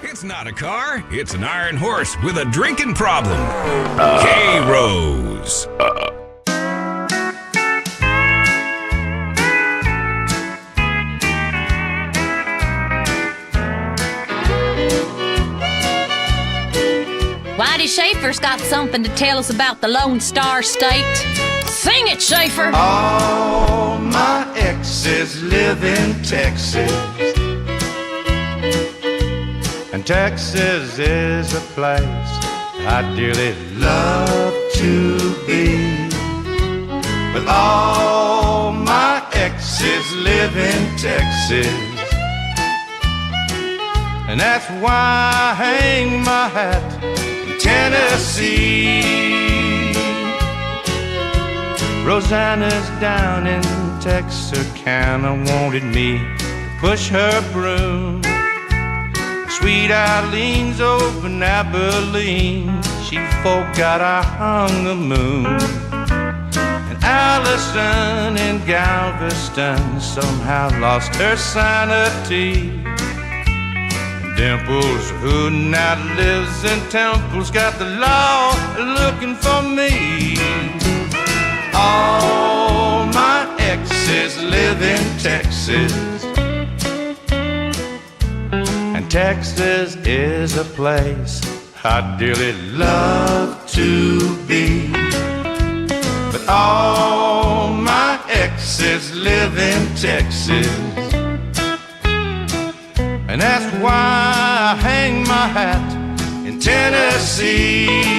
It's not a car, it's an iron horse with a drinking problem. K-Rose. Whitey Shafer's got something to tell us about the Lone Star State. Sing it, Shafer! All my exes live in Texas, and Texas is a place I dearly love to be. But all my exes live in Texas, and that's why I hang my hat in Tennessee. Rosanna's down in Texarkana wanted me to push her broom. Sweet Eileen's over in Abilene, she forgot I hung the moon. And Allison in Galveston somehow lost her sanity. And Dimples, who now lives in Temple's, got the law looking for me. All my exes live in Texas, and Texas is a place I dearly love to be. But all my exes live in Texas, and that's why I hang my hat in Tennessee.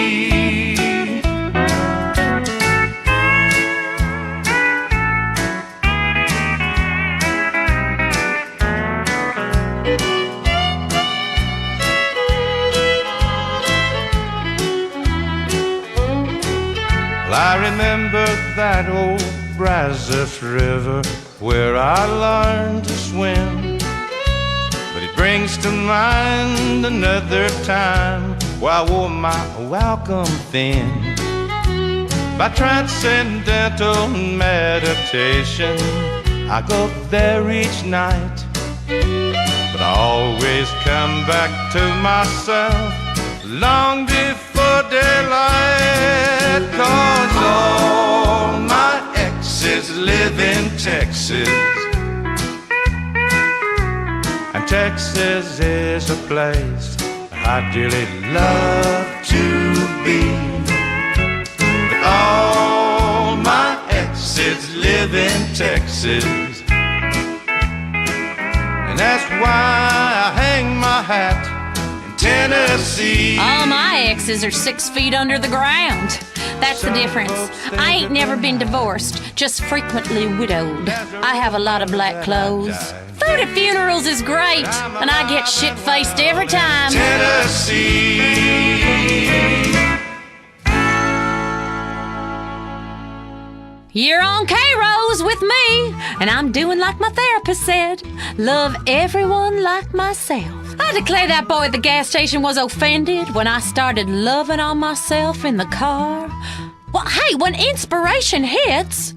I remember that old Brazos River where I learned to swim, but it brings to mind another time where I wore my welcome thin. By transcendental meditation, I go there each night, but I always come back to myself long before daylight. 'Cause all my exes live in Texas, and Texas is a place I dearly love to be. But all my exes live in Texas, and that's why I hang my hat in Tennessee. All my exes are 6 feet under the ground. That's the difference. I ain't never been divorced, just frequently widowed. I have a lot of black clothes. Food at funerals is great, and I get shit-faced every time. Tennessee. You're on K-Rose with me, and I'm doing like my therapist said. Love everyone like myself. I declare that boy at the gas station was offended when I started loving on myself in the car. Well, hey, when inspiration hits...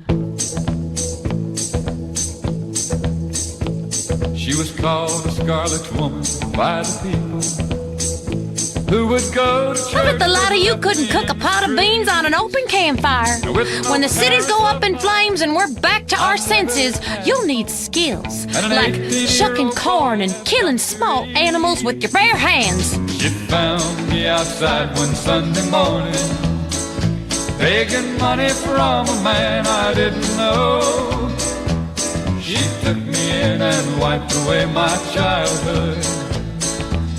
She was called a scarlet woman by the people who would go to church. I bet the lot of you couldn't cook a pot of beans on an open campfire. When the cities go up in flames and we're back to our senses, you'll need skills like shucking corn and killing small animals with your bare hands. She found me outside one Sunday morning, begging money from a man I didn't know. She took me in and wiped away my childhood.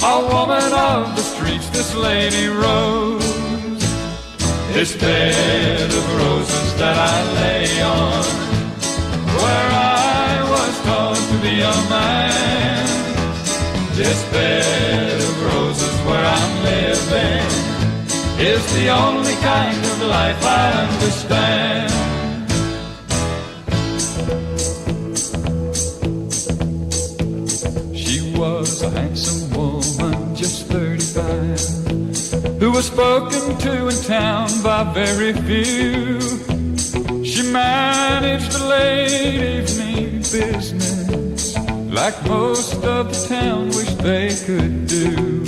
A woman of the streets, this lady Rose. This bed of roses that I lay on, where I was taught to be a man. This bed of roses where I'm living is the only kind of life I understand. She was a handsome woman, just 35, who was spoken to in town by very few. She managed the late evening business, like most of the town wish they could do.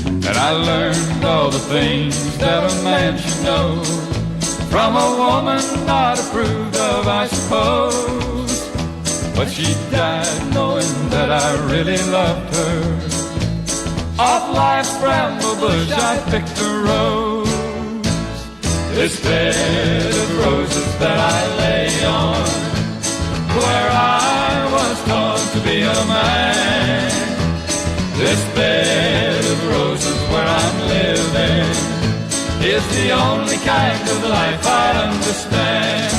And I learned all the things that a man should know from a woman not approved of, I suppose. But she died knowing that I really loved her. Off life's bramble bush I picked a rose. This bed of roses that I lay on, where I was taught to be a man. This bed of roses where I'm living is the only kind of life I understand.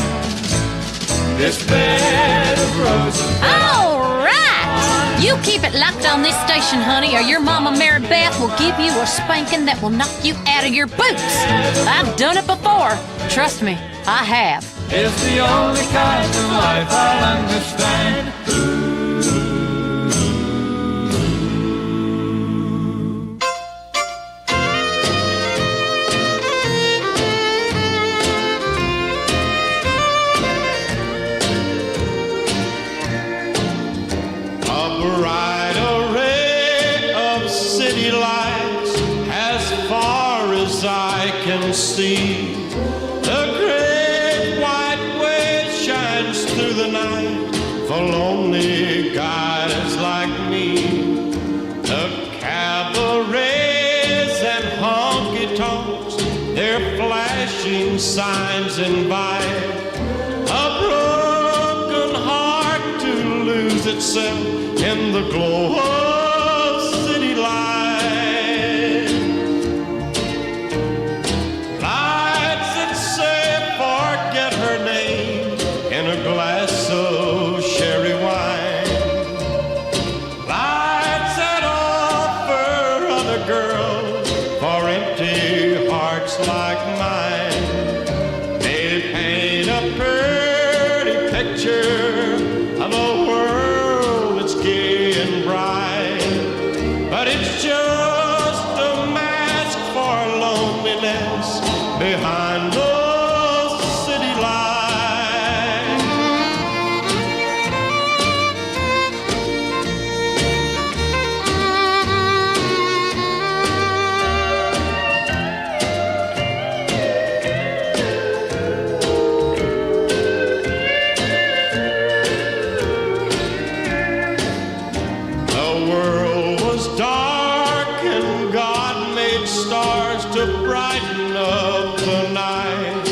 This bed of roses. All right! You keep it locked on this station, honey, or your mama Mary-Beth will give you a spanking that will knock you out of your boots. I've done it before. Trust me, I have. It's the only kind of life I'll understand. A bright array of city lights as far as I can see. The great white way shines through the night for lonely guys like me. The cabarets and honky-tonks, their flashing signs invite a broken heart to lose itself in the glow of city light. Lights that say forget her name in a glass of sherry wine. Lights that offer other girls for empty hearts like mine. They paint a pretty picture of a world that's gay and bright, but it's just a mask for loneliness behind those city lights. The world was dark and God made stars to brighten up the night.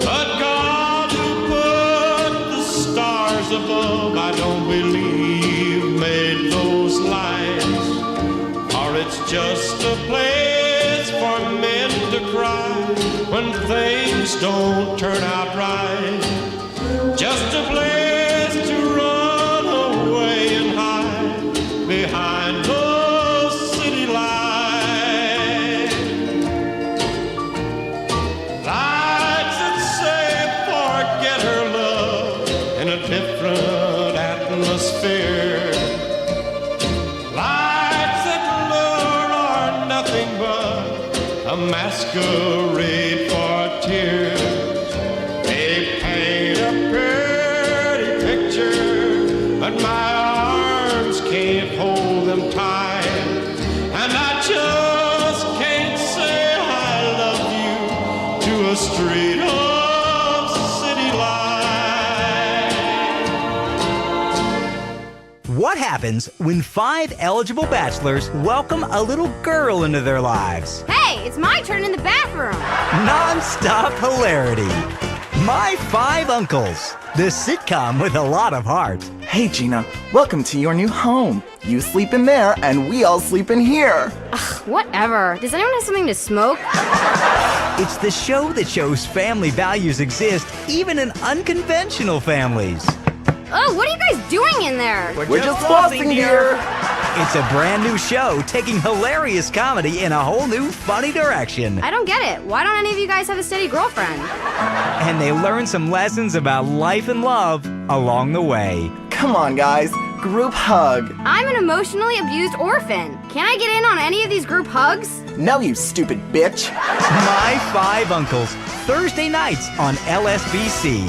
But God who put the stars above, I don't believe made those lights. Or it's just a place for men to cry when things don't turn out right. Just a place to run away and hide behind those city lights. Lights that say forget her love in a different atmosphere. Lights that lure are nothing but a masquerade for tears. They paint a pretty picture, but my arms can't hold them tight. And I just can't say I love you to a street of city lights. What happens when 5 eligible bachelors welcome a little girl into their lives? Hey, it's my turn in the bathroom. Non-stop hilarity. My 5 Uncles, the sitcom with a lot of heart. Hey Gina, welcome to your new home. You sleep in there and we all sleep in here. Ugh, whatever. Does anyone have something to smoke? It's the show that shows family values exist even in unconventional families. Oh, what are you guys doing in there? We're just flossing here. It's a brand new show taking hilarious comedy in a whole new funny direction. I don't get it. Why don't any of you guys have a steady girlfriend? And they learn some lessons about life and love along the way. Come on guys, group hug. I'm an emotionally abused orphan. Can I get in on any of these group hugs? No, you stupid bitch. My 5 Uncles, Thursday nights on LSBC.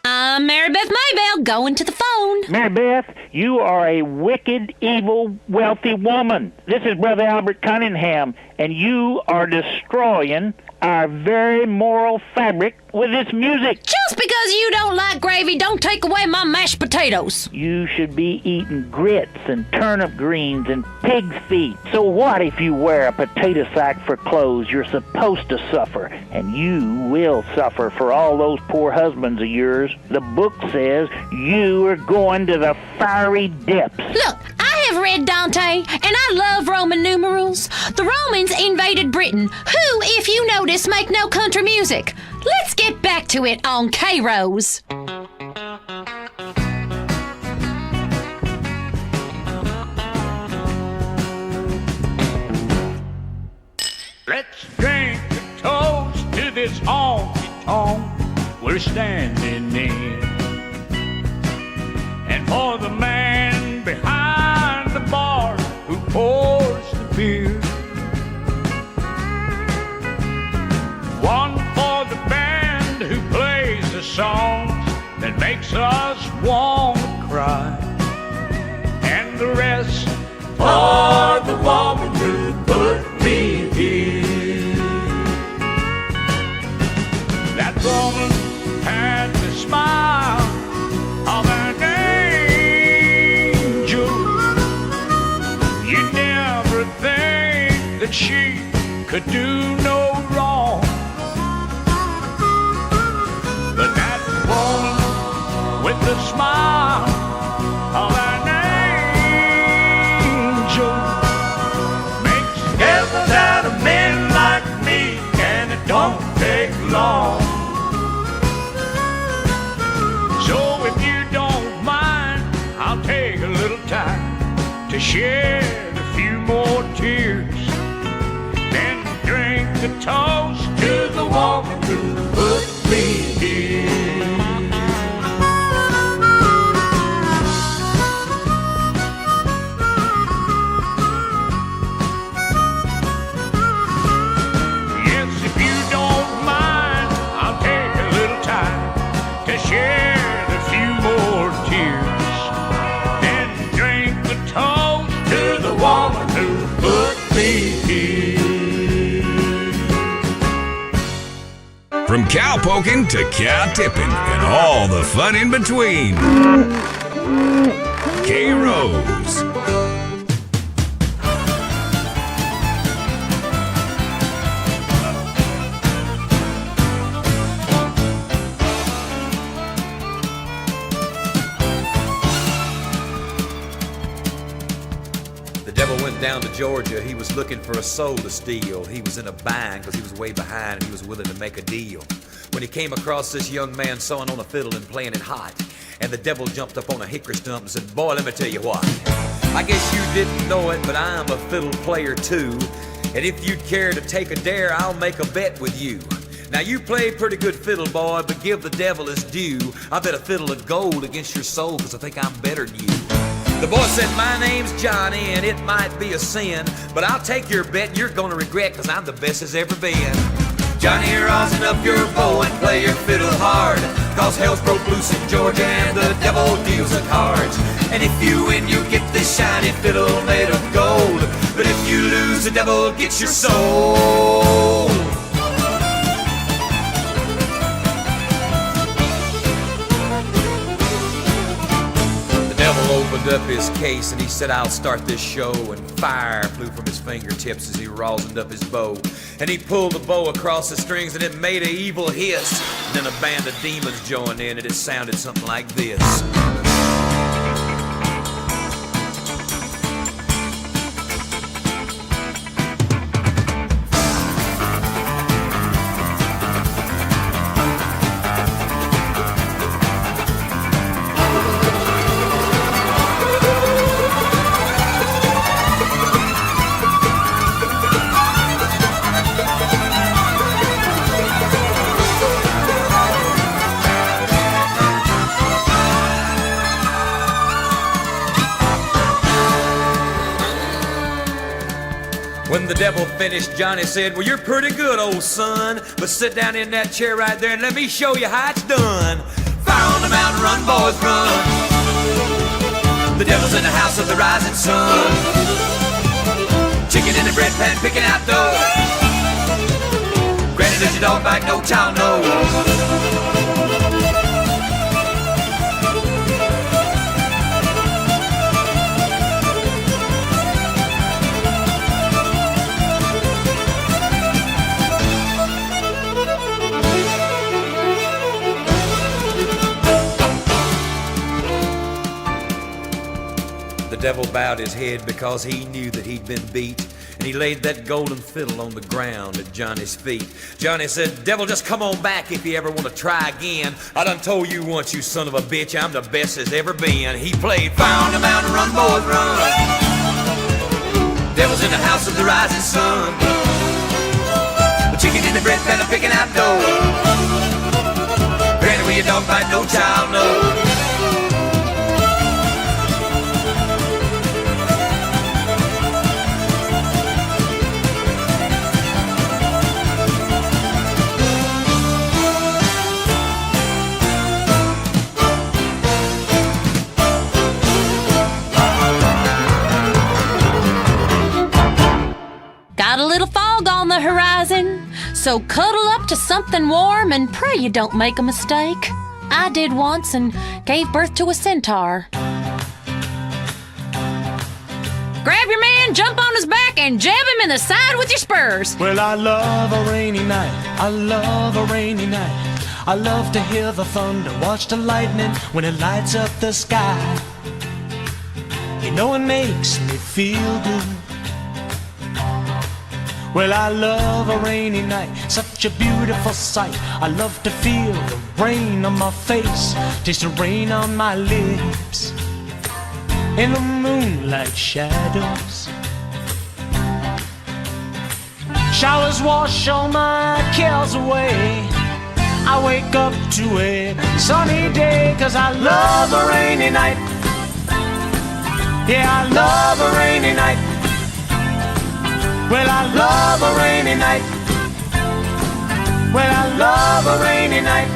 I'm Mary-Beth Maybell, going to the phone. Mary-Beth, you are a wicked, evil, wealthy woman. This is Brother Albert Cunningham, and you are destroying our very moral fabric with this music. Just because you don't like gravy, don't take away my mashed potatoes. You should be eating grits and turnip greens and pig's feet. So what if you wear a potato sack for clothes? You're supposed to suffer, and you will suffer for all those poor husbands of yours. The book says you are going to the fiery depths. Look, I have read Dante, and I love Roman numerals. The Romans invaded Britain, who, if you notice, make no country music. Let's get back to it on K-Rose. Let's drink a toast to this honky-tonk we're standing in. And for the man behind the bar who pours the beer. One for the band who plays the songs that makes us want to cry. And the rest for the woman who put me here. That woman had the smile of an angel. You'd never think that she could do no wrong. But that woman with the smile of an angel makes heaven out of men like me, and it don't take long. So if you don't mind, I'll take a little time to shed a few more tears. Then drink the toast to the woman who put me here. Yes, if you don't mind, I'll take a little time to shed a few more tears. Then drink the toast to the woman who put me here. From cow poking to cow tipping and all the fun in between. K-Rose. The devil went down to Georgia. He was looking for a soul to steal. He was in a bind because he was way behind and he was willing to make a deal. When he came across this young man sewing on a fiddle and playing it hot, and the devil jumped up on a hickory stump and said, "Boy, let me tell you what. I guess you didn't know it, but I'm a fiddle player too. And if you'd care to take a dare, I'll make a bet with you. Now you play pretty good fiddle, boy, but give the devil his due. I bet a fiddle of gold against your soul, because I think I'm better than you." The boy said, "My name's Johnny, and it might be a sin, but I'll take your bet and you're gonna regret, because I'm the best as ever been. Johnny, rosin up your bow and play your fiddle hard, cause hell's broke loose in Georgia and the devil deals the cards. And if you win, you get this shiny fiddle made of gold, but if you lose, the devil gets your soul." Opened up his case and he said, "I'll start this show," and fire flew from his fingertips as he rosined up his bow. And he pulled the bow across the strings and it made an evil hiss. And then a band of demons joined in and it sounded something like this. When the devil finished, Johnny said, "Well, you're pretty good, old son, but sit down in that chair right there and let me show you how it's done. Fire on the mountain, run, boys, run. devil's in the house of the rising sun. Chicken in the bread pan picking out dough. Granny, does your dog bite? No child knows. The devil bowed his head because he knew that he'd been beat, and he laid that golden fiddle on the ground at Johnny's feet. Johnny said, devil, just come on back if you ever want to try again. I done told you once, you son of a bitch, I'm the best there's ever been. He played Fire on the Mountain, Run, Boys, Run. Devil's in the house of the rising sun. The chicken in the bread pan picking out dough. Granny, will your dog bite? No child knows. Got a little fog on the horizon, so cuddle up to something warm and pray you don't make a mistake. I did once and gave birth to a centaur. Grab your man, jump on his back, and jab him in the side with your spurs. Well, I love a rainy night. I love a rainy night. I love to hear the thunder, watch the lightning when it lights up the sky. You know it makes me feel good. Well, I love a rainy night, such a beautiful sight. I love to feel the rain on my face, taste the rain on my lips, in the moonlight shadows. Showers wash all my cares away. I wake up to a sunny day, 'cause I love a rainy night. Yeah, I love a rainy night. Well, I love a rainy night. Well, I love a rainy night.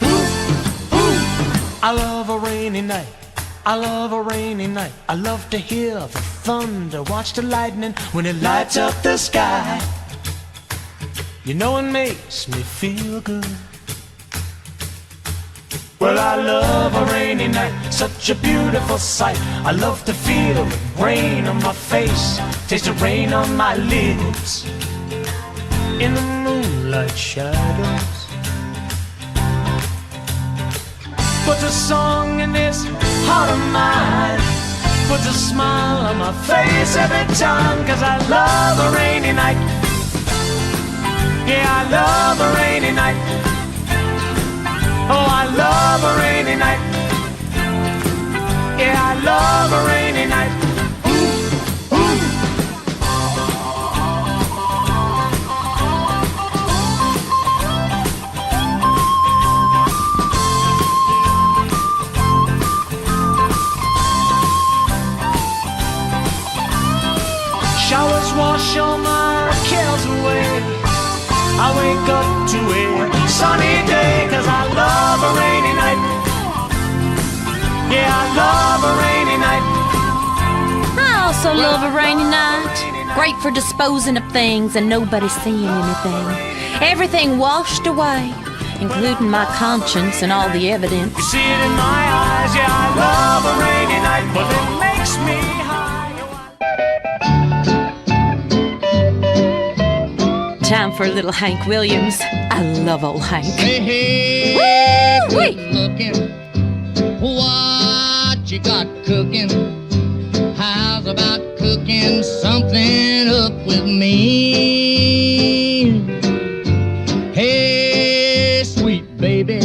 Ooh, ooh. I love a rainy night. I love a rainy night. I love to hear the thunder, watch the lightning when it lights up the sky. You know it makes me feel good. Well, I love a rainy night, such a beautiful sight. I love to feel the rain on my face, taste the rain on my lips, in the moonlight shadows. Puts a song in this heart of mine, puts a smile on my face every time, 'cause I love a rainy night. Yeah, I love a rainy night. Oh, I love a rainy night. Yeah, I love a rainy night. Ooh, ooh. Showers wash all my cares away. I wake up to a sunny day, 'cause I love a rainy night. Yeah, I love a rainy night. I also love a rainy night. Great for disposing of things and nobody seeing anything. Everything washed away, including my conscience and all the evidence. You see it in my eyes. Yeah, I love a rainy night, but it makes me high. Time for a little Hank Williams. I love old Hank. Hey, hey, woo-wee. Lookin', what you got cooking? How's about cooking something up with me? Hey, sweet baby,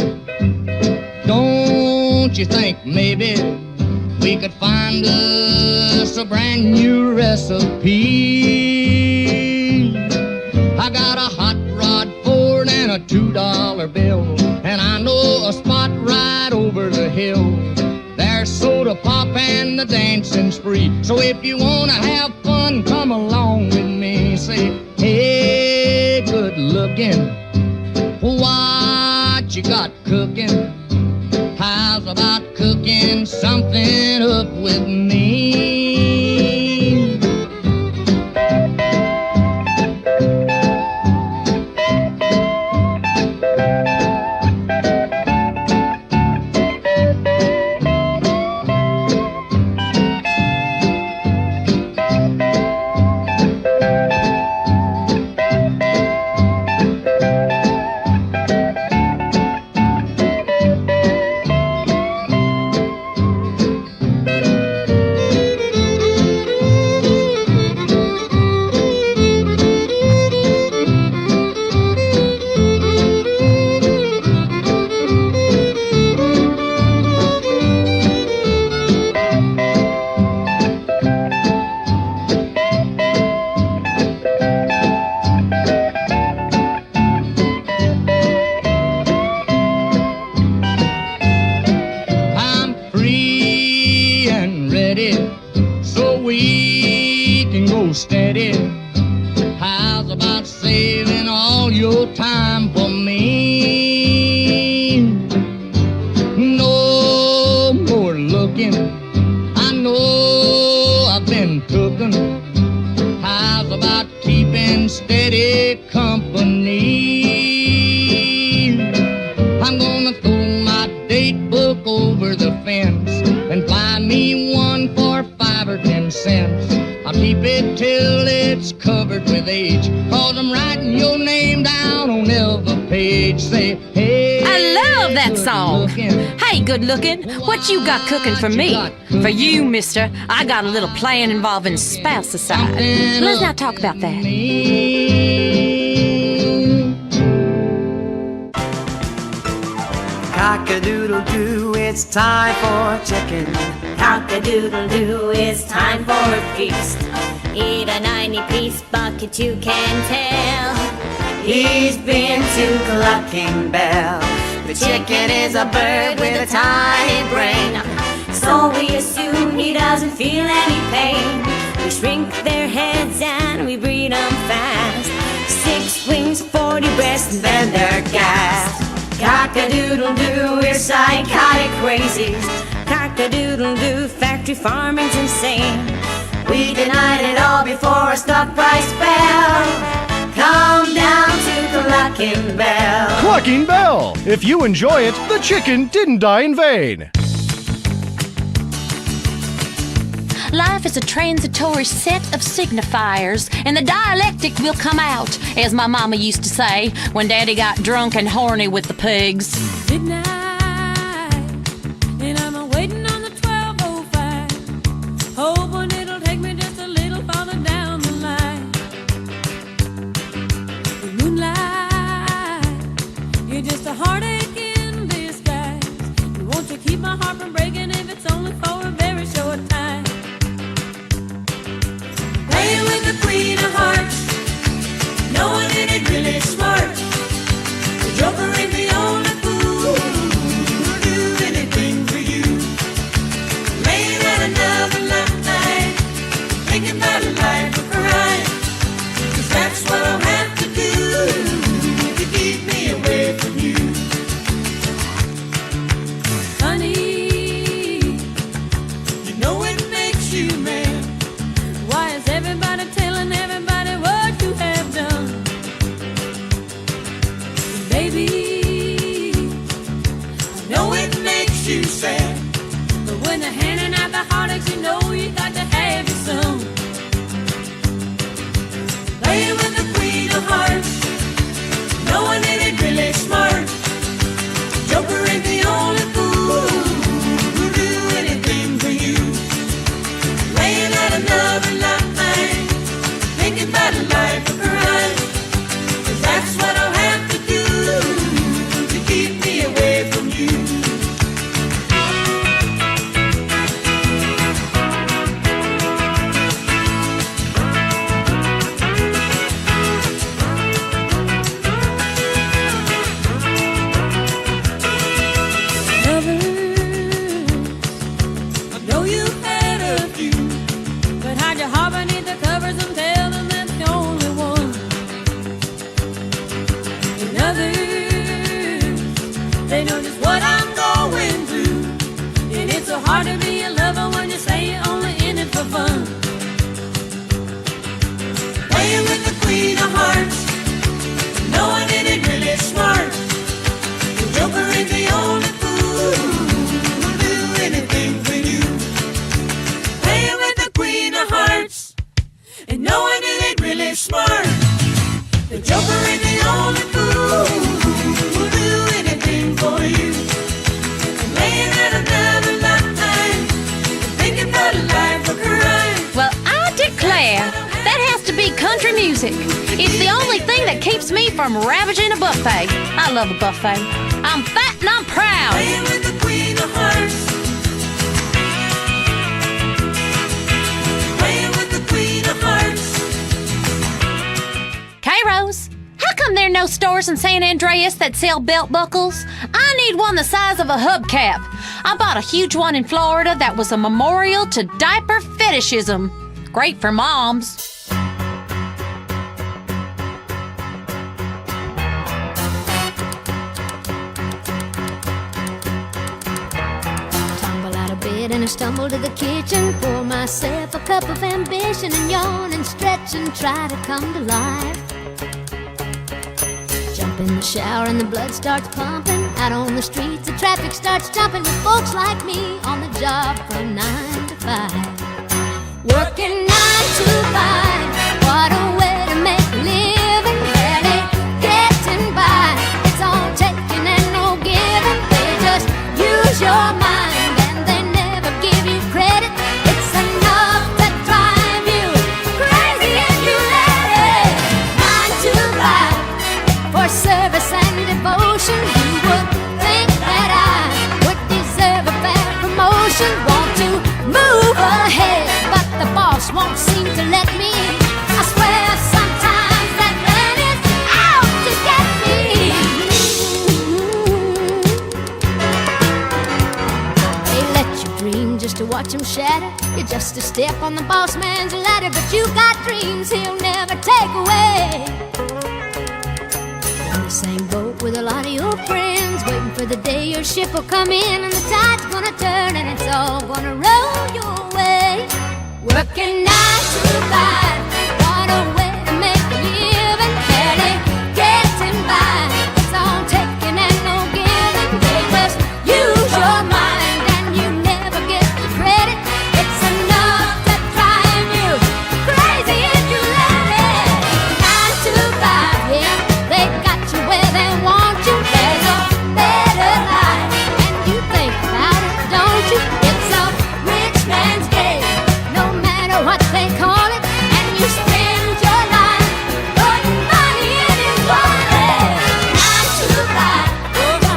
don't you think maybe we could find us a brand new recipe? I got a hot rod Ford and a $2 bill, and I know a spot right over the hill. There's soda pop and the dancing spree. So if you wanna have fun, come along with me. Say, hey, good looking, what you got cooking? How's about cooking something up with me? so steady. How's about saving all your time for me? No more looking, I know I've been cooking. How's about keeping steady company? I'm gonna throw my date book over the fence and find me one for 5 or 10 cents. I'll keep it till it's covered with age, 'cause I'm writing your name down on every page. Say, hey, I love that song. Hey, good looking, what you got cooking for me? For you, mister, I got a little plan involving spousicide. Let's not talk about that. Cock-a-doodle-doo, it's time for chicken. Cock-a-doodle-doo, it's time for a feast. Eat a 90-piece bucket, you can tell. He's been to Lookin Bell. The chicken is a bird with a tiny brain. So we assume he doesn't feel any pain. We shrink their heads and we breed them fast. 6 wings, 40 breasts, and then they're gassed. Cock-a-doodle-doo, we're psychotic crazies. Cock-a-doodle-doo, factory farming's insane. We denied it all before a stock price fell. Come down to Lookin Bell. Clucking Bell! If you enjoy it, the chicken didn't die in vain. Life is a transitory set of signifiers, and the dialectic will come out, as my mama used to say when Daddy got drunk and horny with the pigs. Midnight, and I'm waiting on the 12:05, hoping it'll take me just a little farther down the line. The moonlight, you're just a heartache in disguise. And won't you keep my heart from breaking if it's only for a very short time? Playing with the Queen of Hearts, knowing it ain't really smart. The Joker ain't the only fool who'll do anything for you. Laying out another night, thinking about a life of crime. 'Cause that's what I'll have to do to keep me away from you. Honey, You know it makes you mad. why is everybody telling everybody what you have done? Baby, You know it makes you sad. but when they're handing out the heartaches, you know you got to have your some. Playing with the Queen of Hearts, knowing it ain't really smart. Joker ain't the only fool who'll do anything for you. Laying out another night, thinking about a life of crime. 'Cause that's what I'll have to do to keep me away from you. I know you've had a few, but hide your heart beneath the covers and tell them that's the only one. And others, they know just what I'm going through, and it's so hard to be a lover when you say you're only in it for fun. Playing with the Queen of Hearts, knowing it ain't really smart. The Joker ain't the only fool who'll do anything for you. Playing with the Queen of Hearts, and knowing it ain't really smart. The Joker ain't the only fool who'll do anything for you. And laying out another night, thinking about a life of crime. Well, I declare, that has to be country music. It's the only thing that keeps me from ravaging a buffet. I love a buffet. I'm fat and I'm proud. Playing with the Queen of Hearts. Playing with the Queen of Hearts. K-Rose, how come there are no stores in San Andreas that sell belt buckles? I need one the size of a hubcap. I bought a huge one in Florida that was a memorial to diaper fetishism. Great for moms. bed and I stumble to the kitchen, pour myself a cup of ambition and yawn and stretch and try to come to life. Jump in the shower and the blood starts pumping. Out on the streets the traffic starts jumping with folks like me on the job from 9 to 5. Working 9 to 5, what a way to make a living. Barely getting by, it's all taking and no giving. They just use your mind and they never give you credit. It's enough to drive you crazy if you let it. 9 to 5, for service and devotion. You would think that I would deserve a fair promotion. Want to move ahead, but the boss won't seem to let me. I swear sometimes that man is out to get me. They let you dream just to watch him shatter. You're just a step on the boss man's ladder, but you got dreams he'll never take away. In the same boat with a lot of your friends, waiting for the day your ship will come in and the tide's gonna turn and it's all gonna roll your way. Working 9 to 5, what a way to make a living. Barely getting by, it's all taking and no giving. They just use your mind and you never get the credit. It's enough to drive you crazy if you let it. 9 to 5, yeah, they got you where they want you. There's a better life and you think about it, don't you? It's a rich man's game, no matter what they call it, and you spend your life putting money in his wallet. 9 to 5,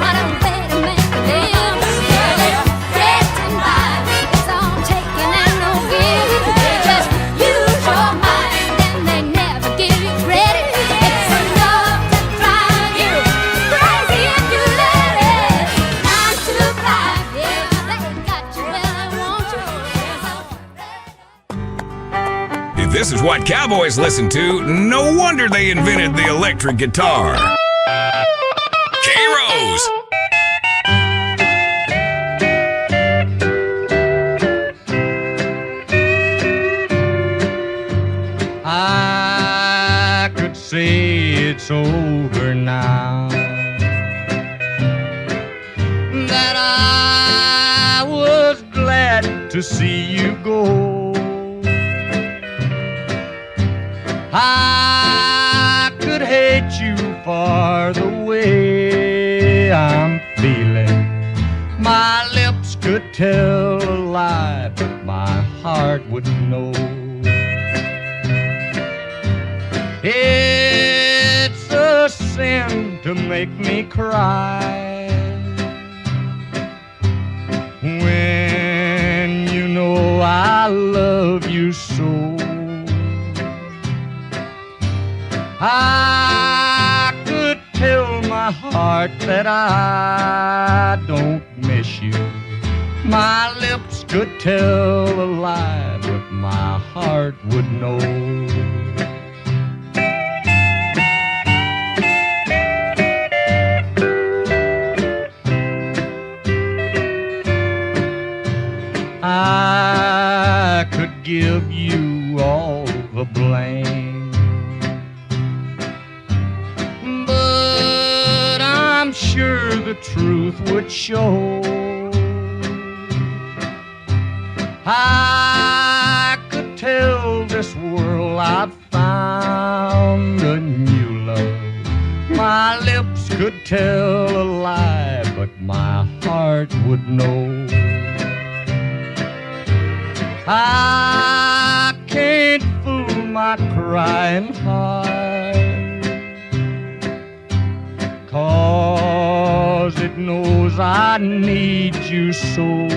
what a way to make a living. Barely getting by, it's all taking and no giving. They just use your mind and they never give you credit. It's enough to drive you crazy if you let it. 9 to 5, yeah, they got you where they want you. If this is what cowboys listen to, no wonder they invented the electric guitar. K-Rose. I could say it's over now, that I was glad to see you go. I could hate you for the way I'm feeling. My lips could tell a lie, but my heart would know. It's a sin to make me cry when you know I love you so. I could tell my heart that I don't miss you. My lips could tell a lie, but my heart would know. I could give you all the blame, but I'm sure the truth would show. I could tell this world I've found a new love. My lips could tell a lie, but my heart would know. I can't fool my crying heart, 'cause it knows I need you so.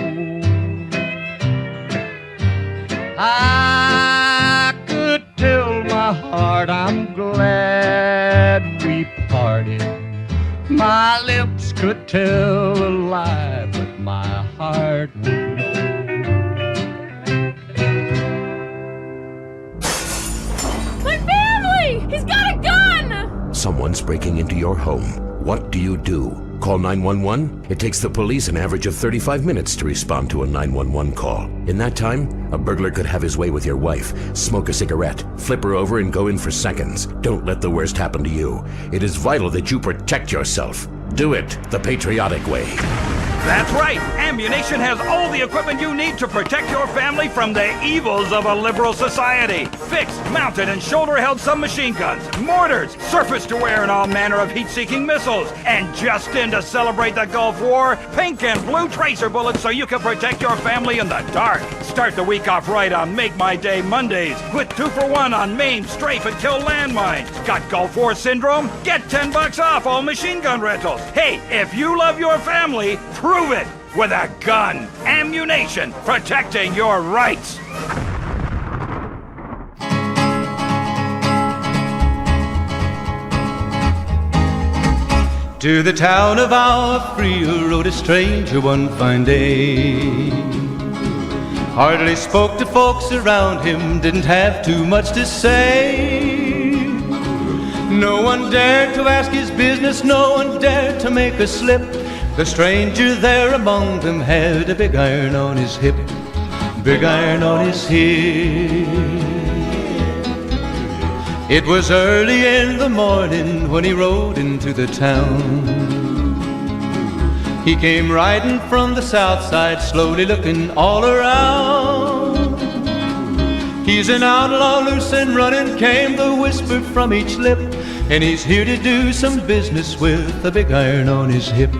I could tell my heart I'm glad we parted. My lips could tell a lie, but my heart would know. He's got a gun! Someone's breaking into your home. What do you do? call 911, it takes the police an average of 35 minutes to respond to a 911 call. In that time, a burglar could have his way with your wife, smoke a cigarette, flip her over, and go in for seconds. Don't let the worst happen to you. It is vital that you protect yourself. Do it the patriotic way. That's right. Ammunition has all the equipment you need to protect your family from the evils of a liberal society. Fixed, mounted, and shoulder-held submachine guns, mortars, surface-to-air and all manner of heat-seeking missiles, and just in to celebrate the Gulf War, pink and blue tracer bullets so you can protect your family in the dark. Start the week off right on Make My Day Mondays with 2 for 1 on maim, strafe, and kill landmines. Got Gulf War syndrome? Get $10 off all machine gun rentals. Hey, if you love your family, prove it with a gun. Ammunition, protecting your rights. To the town of our free rode a stranger one fine day. Hardly spoke to folks around him, didn't have too much to say. No one dared to ask his business, no one dared to make a slip. The stranger there among them had a big iron on his hip, big iron on his hip. It was early in the morning when he rode into the town. He came riding from the south side, slowly looking all around. He's an outlaw, loose and running, came the whisper from each lip, and he's here to do some business with a big iron on his hip,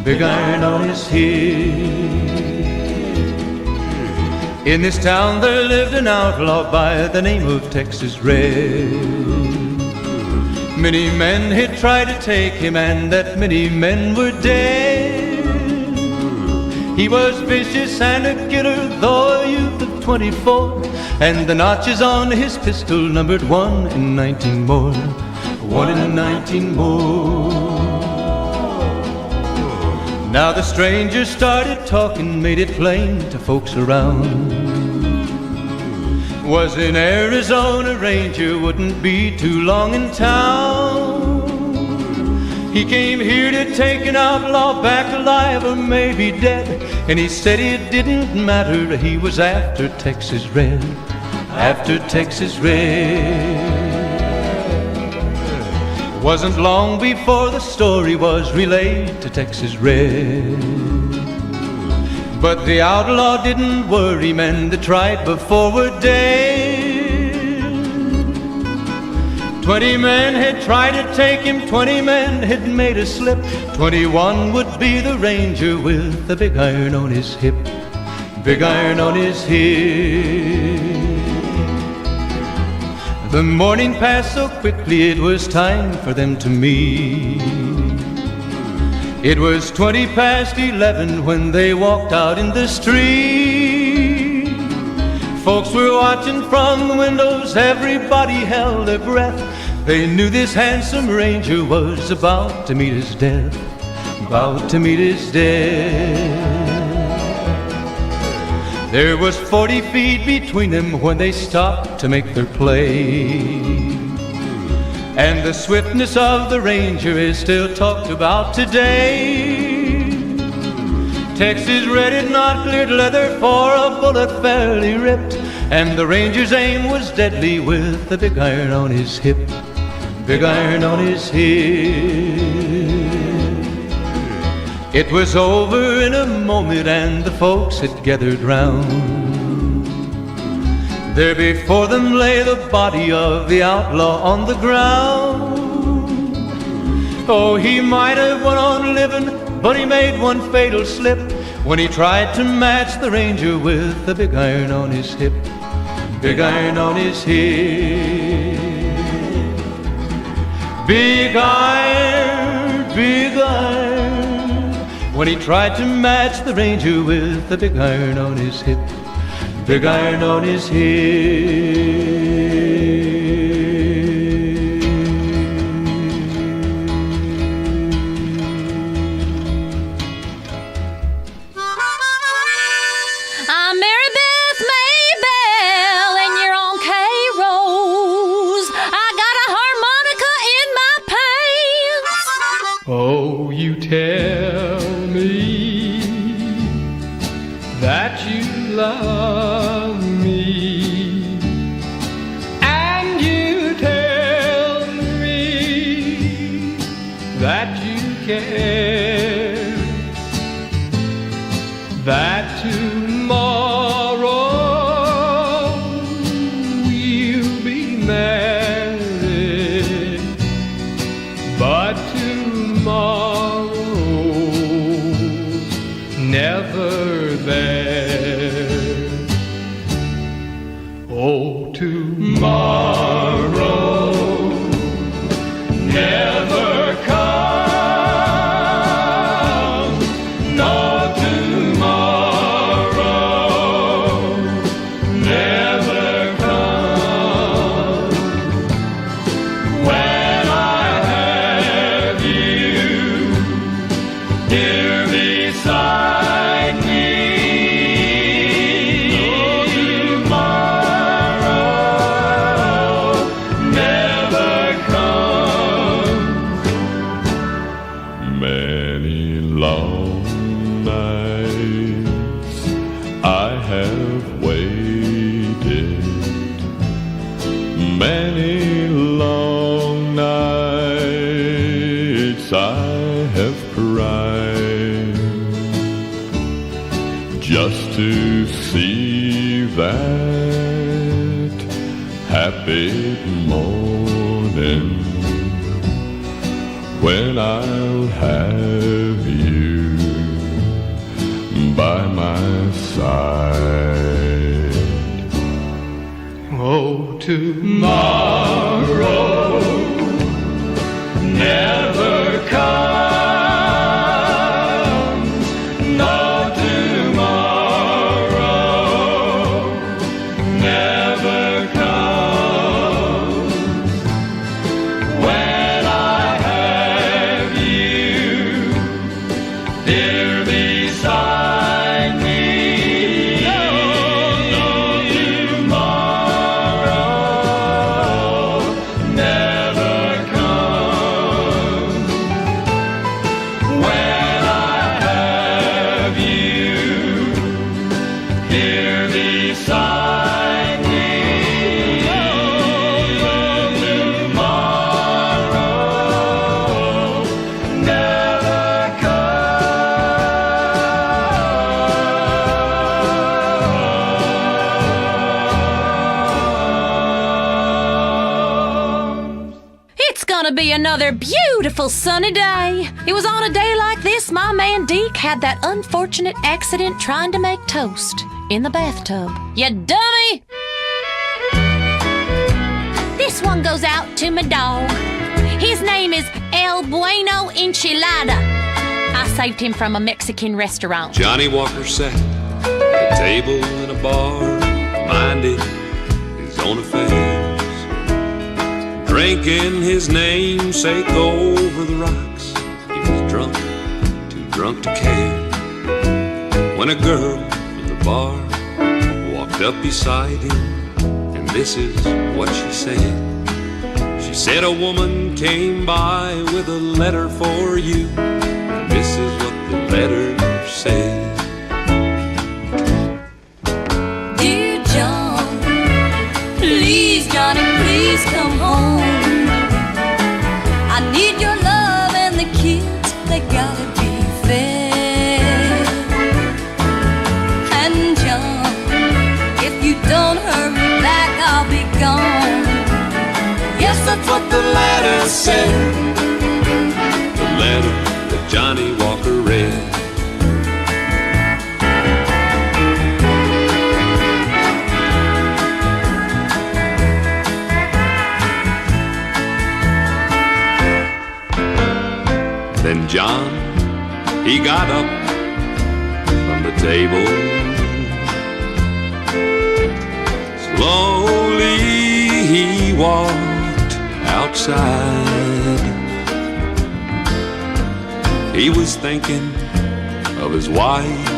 big iron on his hip. In this town there lived an outlaw by the name of Texas Red. Many men had tried to take him, and that many men were dead. He was vicious and a killer, though a youth of 24, and the notches on his pistol numbered 1 in 19 more, 1 in 19 more. Now the stranger started talking, made it plain to folks around. Was an Arizona Ranger, wouldn't be too long in town. He came here to take an outlaw back alive or maybe dead, and he said it didn't matter, he was after Texas Red, after Texas Red. Wasn't long before the story was relayed to Texas Red. But the outlaw didn't worry, men that tried before were dead. 20 men had tried to take him, 20 men had made a slip. 21 would be the ranger with the big iron on his hip, big iron on his hip. The morning passed so quickly, it was time for them to meet. It was 20 past 11 when they walked out in the street. Folks were watching from the windows, everybody held their breath. They knew this handsome ranger was about to meet his death, about to meet his death. There was 40 feet between them when they stopped to make their play. And the swiftness of the ranger is still talked about today. Texas Red had not cleared leather for a bullet fairly ripped, and the ranger's aim was deadly with the big iron on his hip, big iron on his hip. It was over in a moment and the folks had gathered round. There before them lay the body of the outlaw on the ground. Oh, he might have went on living, but he made one fatal slip when he tried to match the ranger with the big iron on his hip, big iron on his hip. Big iron, when he tried to match the ranger with the big iron on his hip, big iron on his hip. I'm Mary-Beth Maybell, and you're on K-Rose. I got a harmonica in my pants. Oh, you tell that you care, that tomorrow we'll be married, but tomorrow's never there. Oh, tomorrow never comes, no tomorrow never comes. When I have you here beside me, to see that happy morning when I'll have you by my side. Oh, tomorrow never comes, no Be another beautiful sunny day. It was on a day like this my man Deke had that unfortunate accident trying to make toast in the bathtub. You dummy! This one goes out to my dog. His name is El Bueno Enchilada. I saved him from a Mexican restaurant. Johnny Walker sat at a table in a bar, minding his own affairs, drinking his namesake over the rocks. He was drunk, too drunk to care, when a girl at the bar walked up beside him, and this is what she said. She said, a woman came by with a letter for you, and this is what the letter said. Dear John, please, Johnny, please come home. I need your love and the kids, they gotta be fed. And John, if you don't hurry back, I'll be gone. Yes, that's what the letter said. The letter that Johnny Walker read. Then John, he got up from the table. Slowly he walked outside. He was thinking of his wife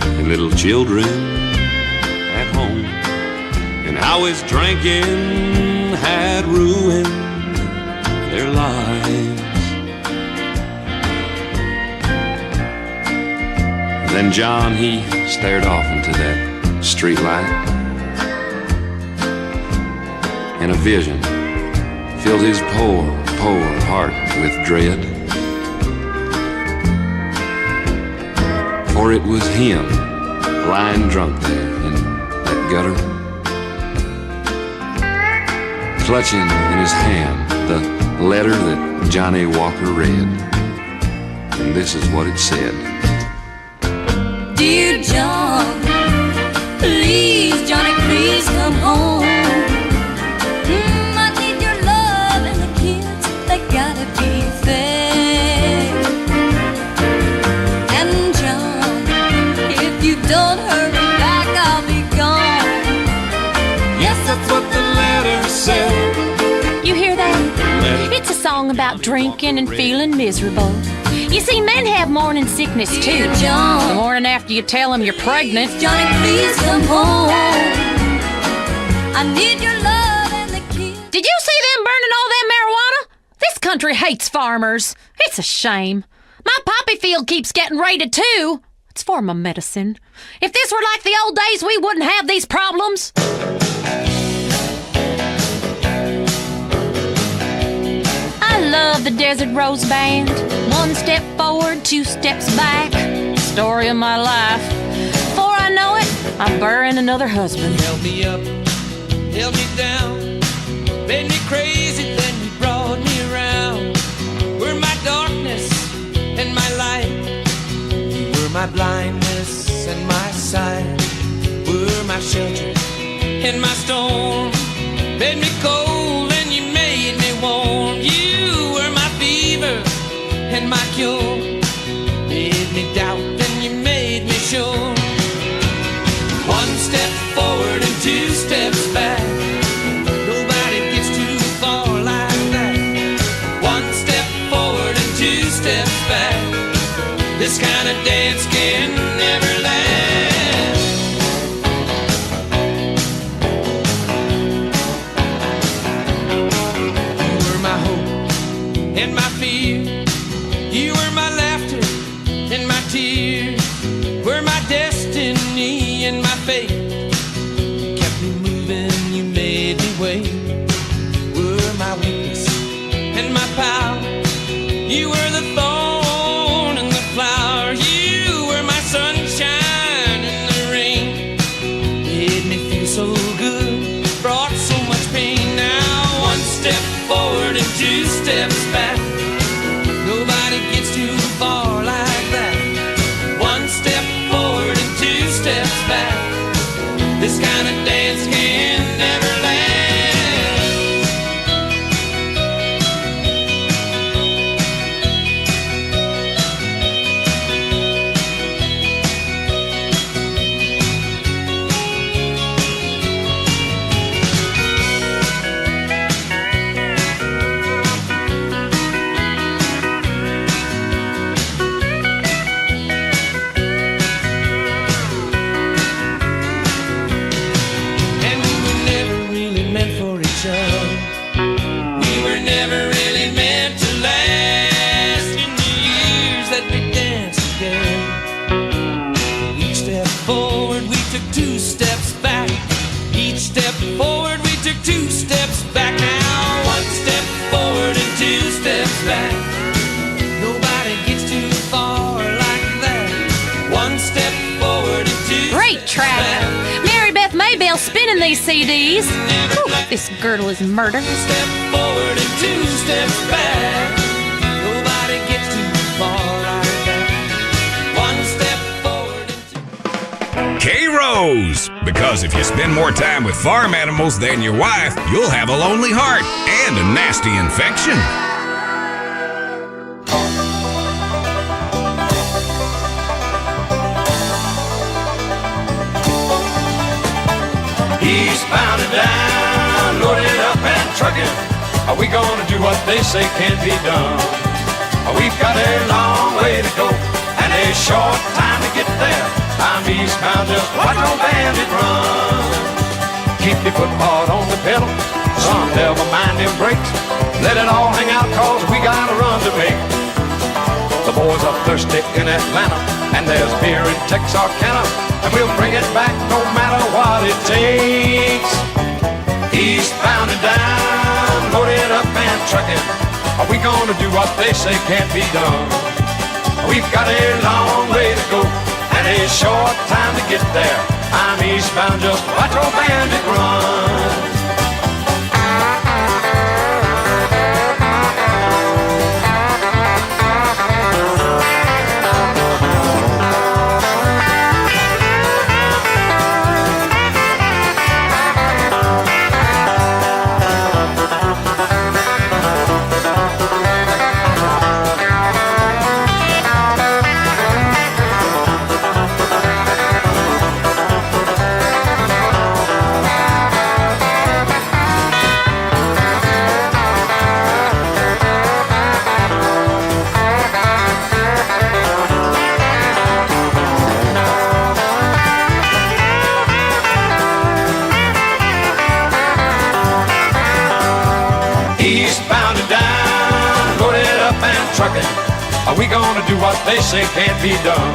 and little children at home, and how his drinking had ruined their lives. Then John, he stared off into that street light, and a vision filled his poor, poor heart with dread. For it was him, lying drunk there in that gutter, clutching in his hand the letter that Johnny Walker read. And this is what it said. Dear John, please, Johnny, please come home. I need your love and the kids, they gotta be fed. And John, if you don't hurry back, I'll be gone. Yes, that's what the letter said. You hear that? It's a song about drinking and feeling miserable. You see, men have morning sickness too. The morning after you tell them you're pregnant. Johnny, please come home. I need your love and the kids. Did you see them burning all that marijuana? This country hates farmers. It's a shame. My poppy field keeps getting raided too. It's for my medicine. If this were like the old days, we wouldn't have these problems. I love the Desert Rose Band. 1 step forward, 2 steps back. Story of my life. Before I know it, I'm burying another husband. Held me up, held me down, made me crazy, then you brought me around. Were my darkness and my light. You were my blindness and my sight. Were my shelter and my storm. Made me cold and you made me warm. You were my fever and my cure. Made me doubt and you made me sure. 1 step forward and 2 steps back. Nobody gets too far like that. 1 step forward and 2 steps back. This kind of dance can never last. You were my hope and my fear. You were my laughter and my tears. Were my destiny and my fate. You kept me moving, you made me wait. Were my weakness and my power. You were the thorn and the flower. You were my sunshine in the rain. Made me feel so good, brought so much pain. Now 1 step forward and 2 steps back. Nobody gets too far like that. 1 step forward and 2 steps back. This kind of dance can never last. We were never really meant to last. In the years that we danced together, each step forward we took 2 steps back. Each step forward we took 2 steps back. Now 1 step forward and 2 steps back. Nobody gets too far like that. 1 step forward and 2 Great track. Mary-Beth Maybell spinning these CDs. Whew, this girdle is murder. Step forward and 2 steps back. Nobody gets too far like that. 1 step forward and 2. K-Rose! Because if you spend more time with farm animals than your wife, you'll have a lonely heart and a nasty infection. Eastbound and down, loaded up and trucking. Are we gonna do what they say can be done? We've got a long way to go and a short time to get there. I'm eastbound, just watch no bandit run. Keep your foot hard on the pedal, son, never mind them brakes. Let it all hang out, cause we got a run to make. The boys are thirsty in Atlanta, and there's beer in Texarkana, and we'll bring it back no matter what it takes. Eastbound and down, loaded up and trucking. Are we gonna do what they say can't be done? We've got a long way to go and a short time to get there. I'm eastbound, just watch old bandit run. Are we gonna do what they say can't be done?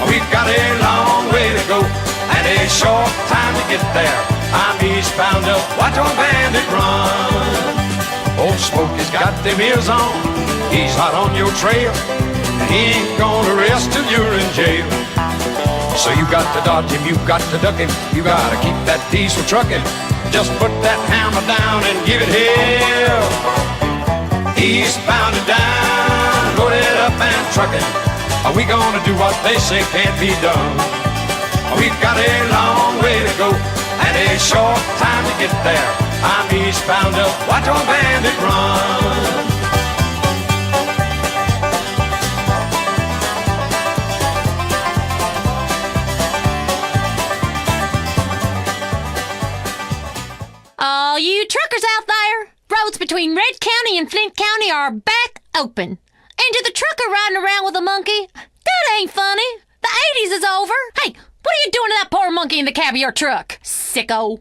We've got a long way to go and a short time to get there. I'm eastbound up, watch old bandit run. Old Smokey's got them ears on, he's hot on your trail, and he ain't gonna rest till you're in jail. So you got to dodge him, you got to duck him, you gotta keep that diesel trucking. Just put that hammer down and give it hell. Eastbound and down, loaded up and trucking. Are we gonna do what they say can't be done? We've got a long way to go and a short time to get there. I'm eastbound up, watch old bandit run. All you truckers out there, roads between Red County and Flint County are back open. And to the trucker riding around with a monkey, that ain't funny. The 80s is over. Hey, what are you doing to that poor monkey in the cab of your truck, sicko?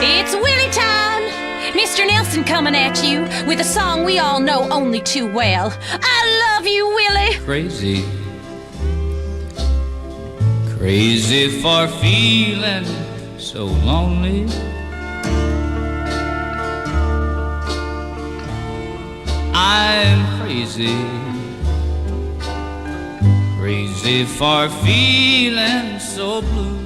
It's Willie time. Mr. Nelson coming at you with a song we all know only too well. I love you, Willie. Crazy. Crazy for feeling so lonely. I'm crazy. Crazy for feeling so blue.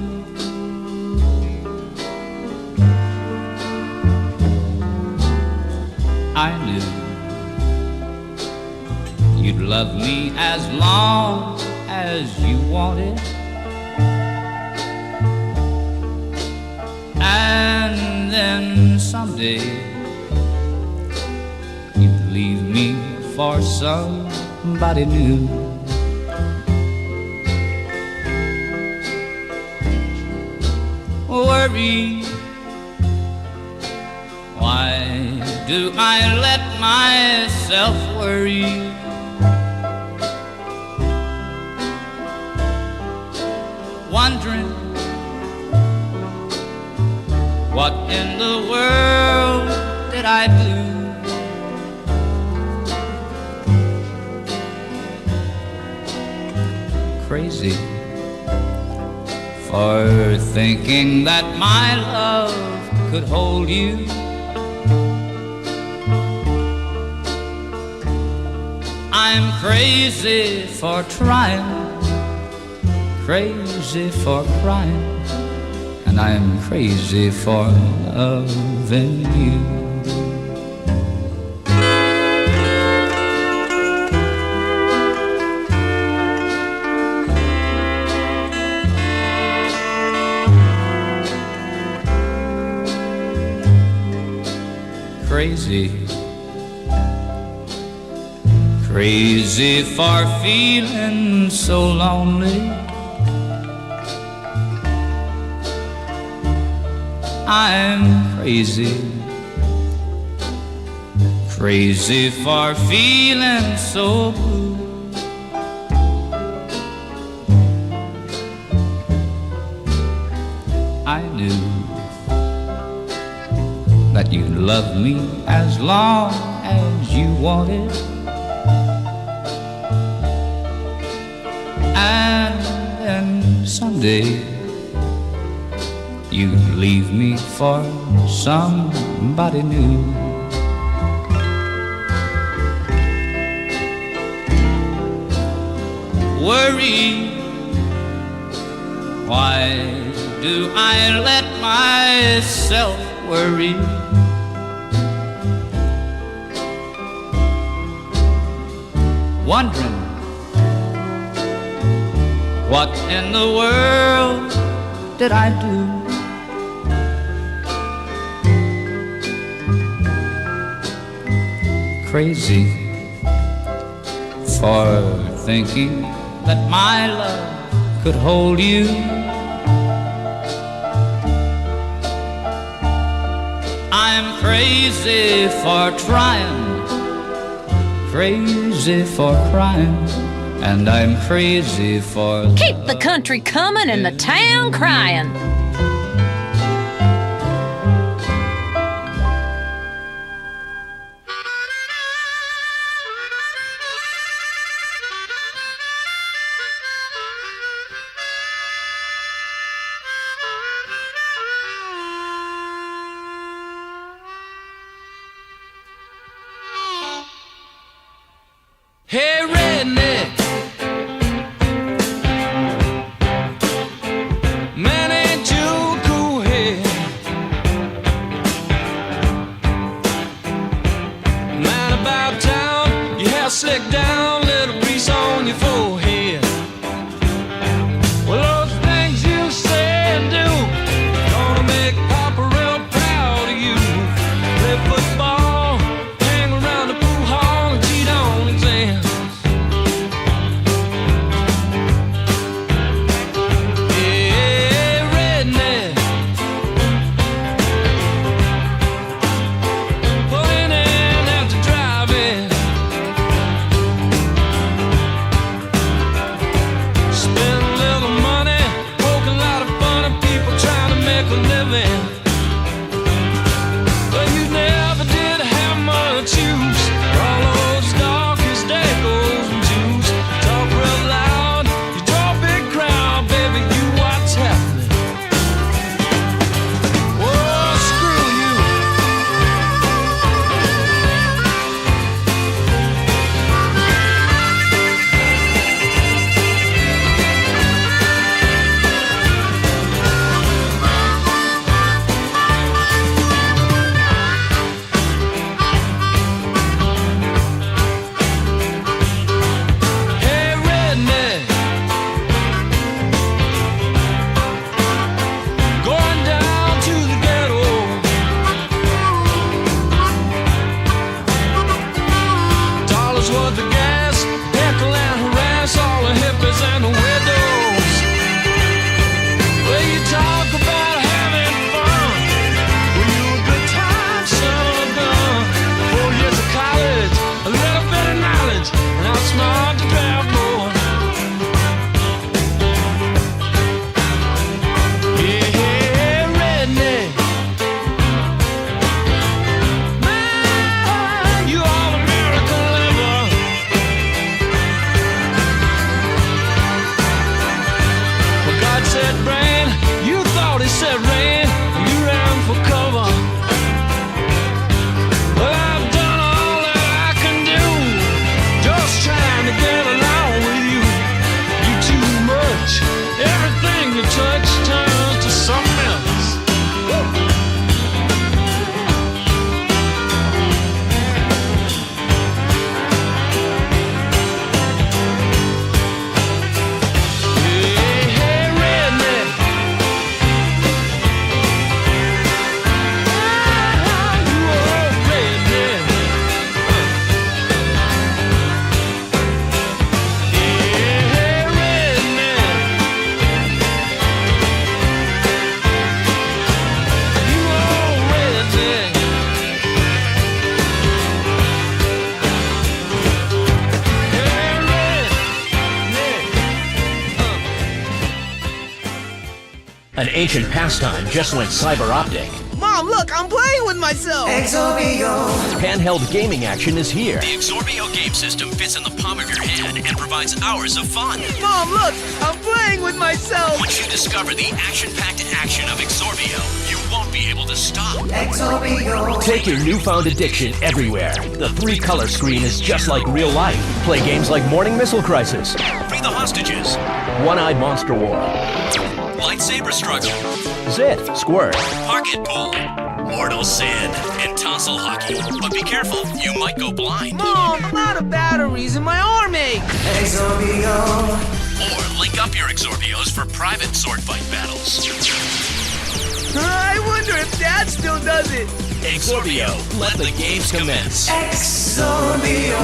I knew you'd love me as long as you wanted. And then someday you'd leave me for somebody new. Worry, why do I let myself worry? Wondering what in the world did I do? Crazy for thinking that my love could hold you. I'm crazy for trying, crazy for crying, and I'm crazy for loving you. Crazy, crazy for feeling so lonely. I'm crazy, crazy for feeling so blue. I knew that you'd love me as long as you wanted. And then someday you'd leave me for somebody new. Worry, why do I let myself worry? Wondering what in the world did I do? Crazy for thinking that my love could hold you. I'm crazy for trying, crazy for crying, and I'm crazy for Keep the country coming and the town crying. Hey, redneck, man, ain't you cool head? Man about town, your hair slicked down, little grease on your forehead. Well, those things you say and do gonna make Papa real proud of you. Play football, hang around the pool hall and cheat on exams. An ancient pastime just went cyber optic. Mom, look, I'm playing with myself! Exorbio! Handheld gaming action is here. The Exorbio game system fits in the palm of your hand and provides hours of fun. Mom, look, I'm playing with myself! Once you Discover the action-packed action of Exorbio. You won't be able to stop. Exorbio. Take your newfound addiction everywhere. The 3-color screen is just like real life. Play games like Morning Missile Crisis, Free the hostages. One-Eyed Monster War, Lightsaber struggle. Zit, Squirt, Pocket pool. Mortal sin and tonsil hockey. But be careful, you might go blind. Mom, I'm out of batteries and my arm aches. Exorbio. Or link up your Exorbios for private sword fight battles. I wonder if Dad still does it. Exorbio, let the games commence. Exorbio.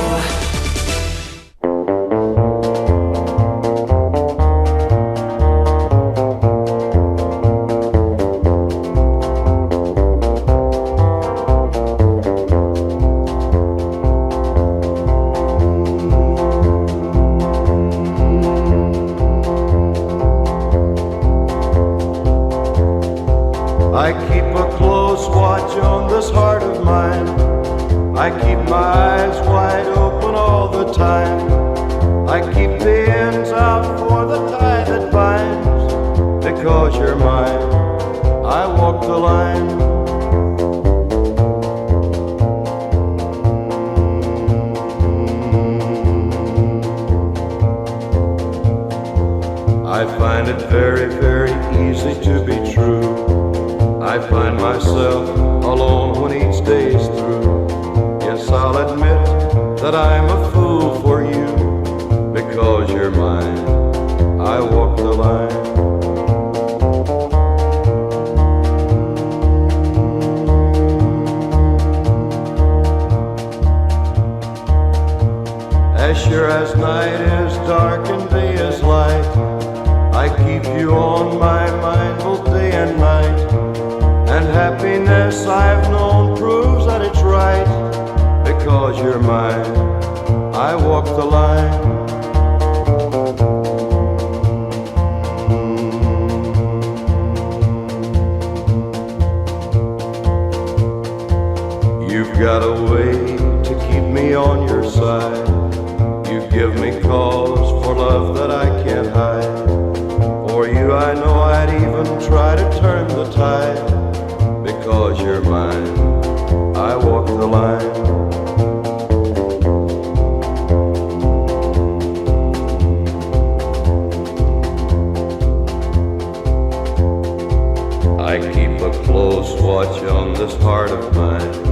I keep a close watch on this heart of mine. I keep my eyes wide open all the time. I keep the ends out for the tie that binds. Because you're mine, I walk the line. I find it very, very easy to be true. I find myself alone when each day's through. Yes, I'll admit that I'm a fool for you. Because you're mine, I walk the line. As sure as night is dark and day is light, I keep you on my mind both day and night. And happiness I've known proves that it's right. Because you're mine, I walk the line. You've got a way to keep me on your side. You give me cause for love that I can't hide. For you I know I'd even try to turn the tide. Because you're mine, I walk the line. I keep a close watch on this heart of mine.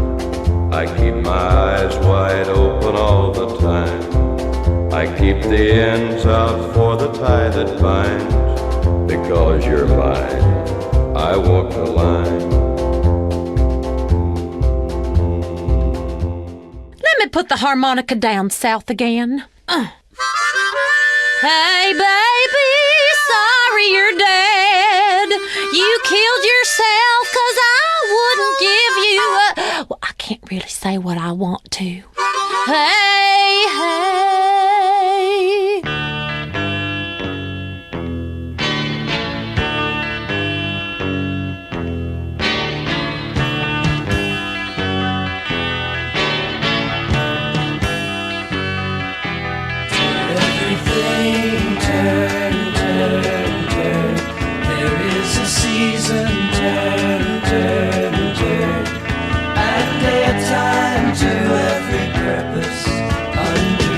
I keep my eyes wide open all the time. I keep the ends out for the tie that binds. Because you're mine, I walk the line. Put the harmonica down south again. Hey, baby, sorry you're dead. You killed yourself 'cause I wouldn't give you a... Well, I can't really say what I want to. Hey, hey. Time to every purpose under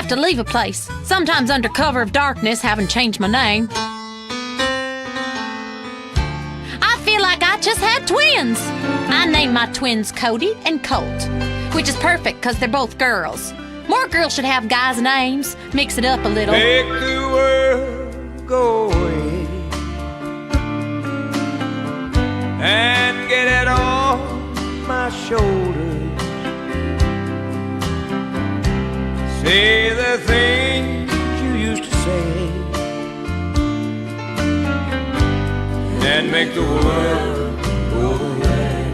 to leave a place, sometimes under cover of darkness, having changed my name. I feel like I just had twins. I named my twins Cody and Colt, which is perfect because they're both girls. More girls should have guys' names. Mix it up a little. Make the world go away and get it off my shoulders. Say the things you used to say and make the world go away.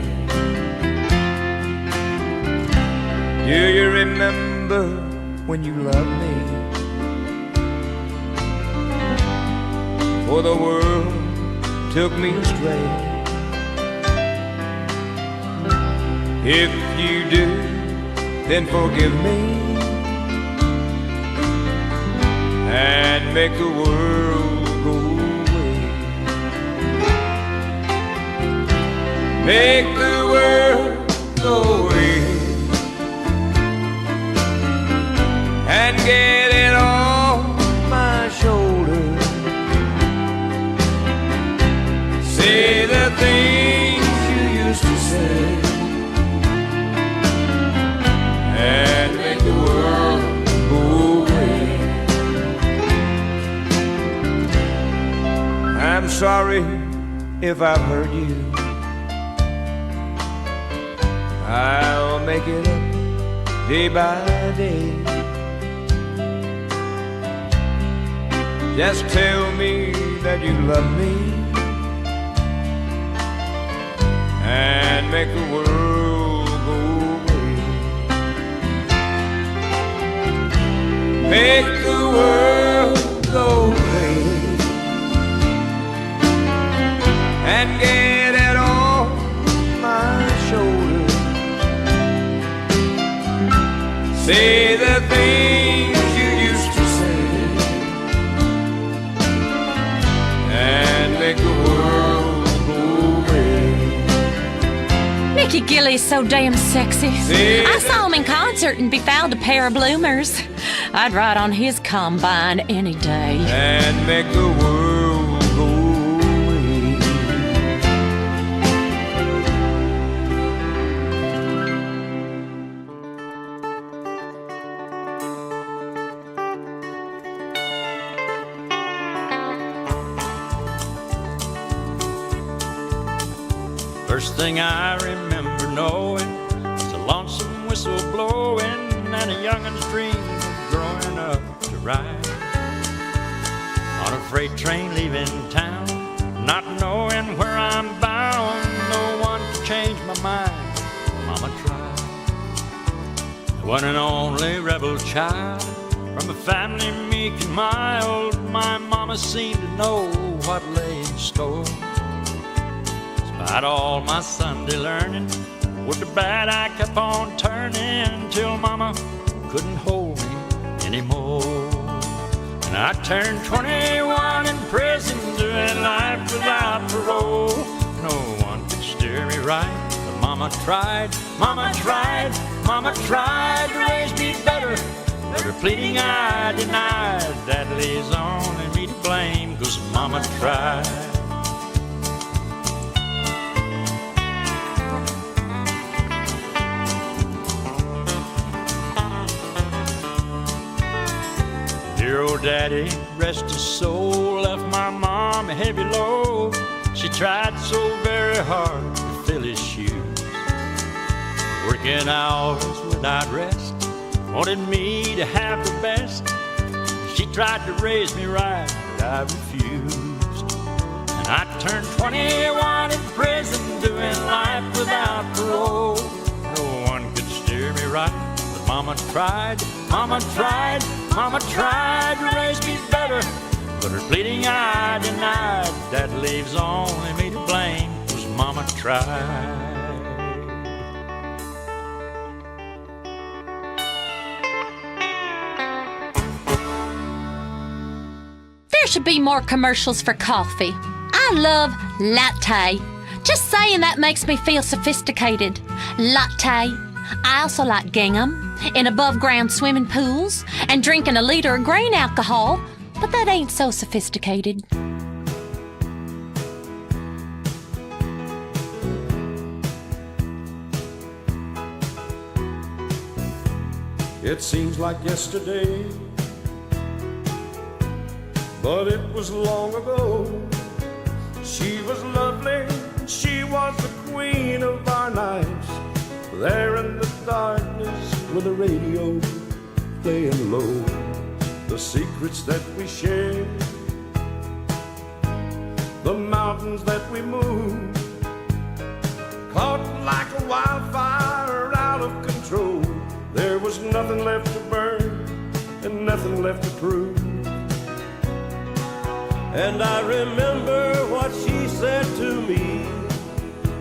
Do you remember when you loved me? For the world took me astray. If you do, then forgive me and make the world go away. Make the world go away and get it off my shoulders. Say the things you used to say and make the world go away. I'm sorry if I've hurt you. I'll make it up day by day. Just tell me that you love me and make the world go away. Make the world go away and get it off my shoulders. Say the things you used to say and make the world go away. Mickey Gilley's so damn sexy. I saw him in concert and befouled a pair of bloomers. I'd ride on his combine any day. And make the world go away. First thing I remember knowing was a lonesome whistle blowing and a youngin's dream of growing up to ride on a freight train leaving town, not knowing where I'm bound. No one could change my mind. Mama tried. The one and only rebel child from a family meek and mild. My mama seemed to know what lay in store. Despite all my Sunday learning, with the bad I kept on turning till Mama couldn't hold me anymore. And I turned 21 in prison, doing life without parole. No one could steer me right, but Mama tried, Mama tried, Mama tried to raise me better. But her pleading I denied. That leaves only me to blame, 'cause Mama tried. Dear old daddy, rest his soul, left my mom a heavy load. She tried so very hard to fill his shoes, working hours without rest, wanted me to have the best. She tried to raise me right, but I refused. And I turned 21 in prison, doing life without parole. No one could steer me right, but Mama tried, Mama tried, Mama tried to raise me better. But her pleading I denied. That leaves only me to blame, 'cause Mama tried. There should be more commercials for coffee. I love latte. Just saying that makes me feel sophisticated. Latte. I also like gingham. in above-ground swimming pools, and drinking a liter of grain alcohol, but that ain't so sophisticated. It seems like yesterday, but it was long ago. She was lovely, she was the queen of our nights. There in the darkness with the radio playing low, the secrets that we shared, the mountains that we moved, caught like a wildfire out of control. There was nothing left to burn and nothing left to prove. And I remember what she said to me,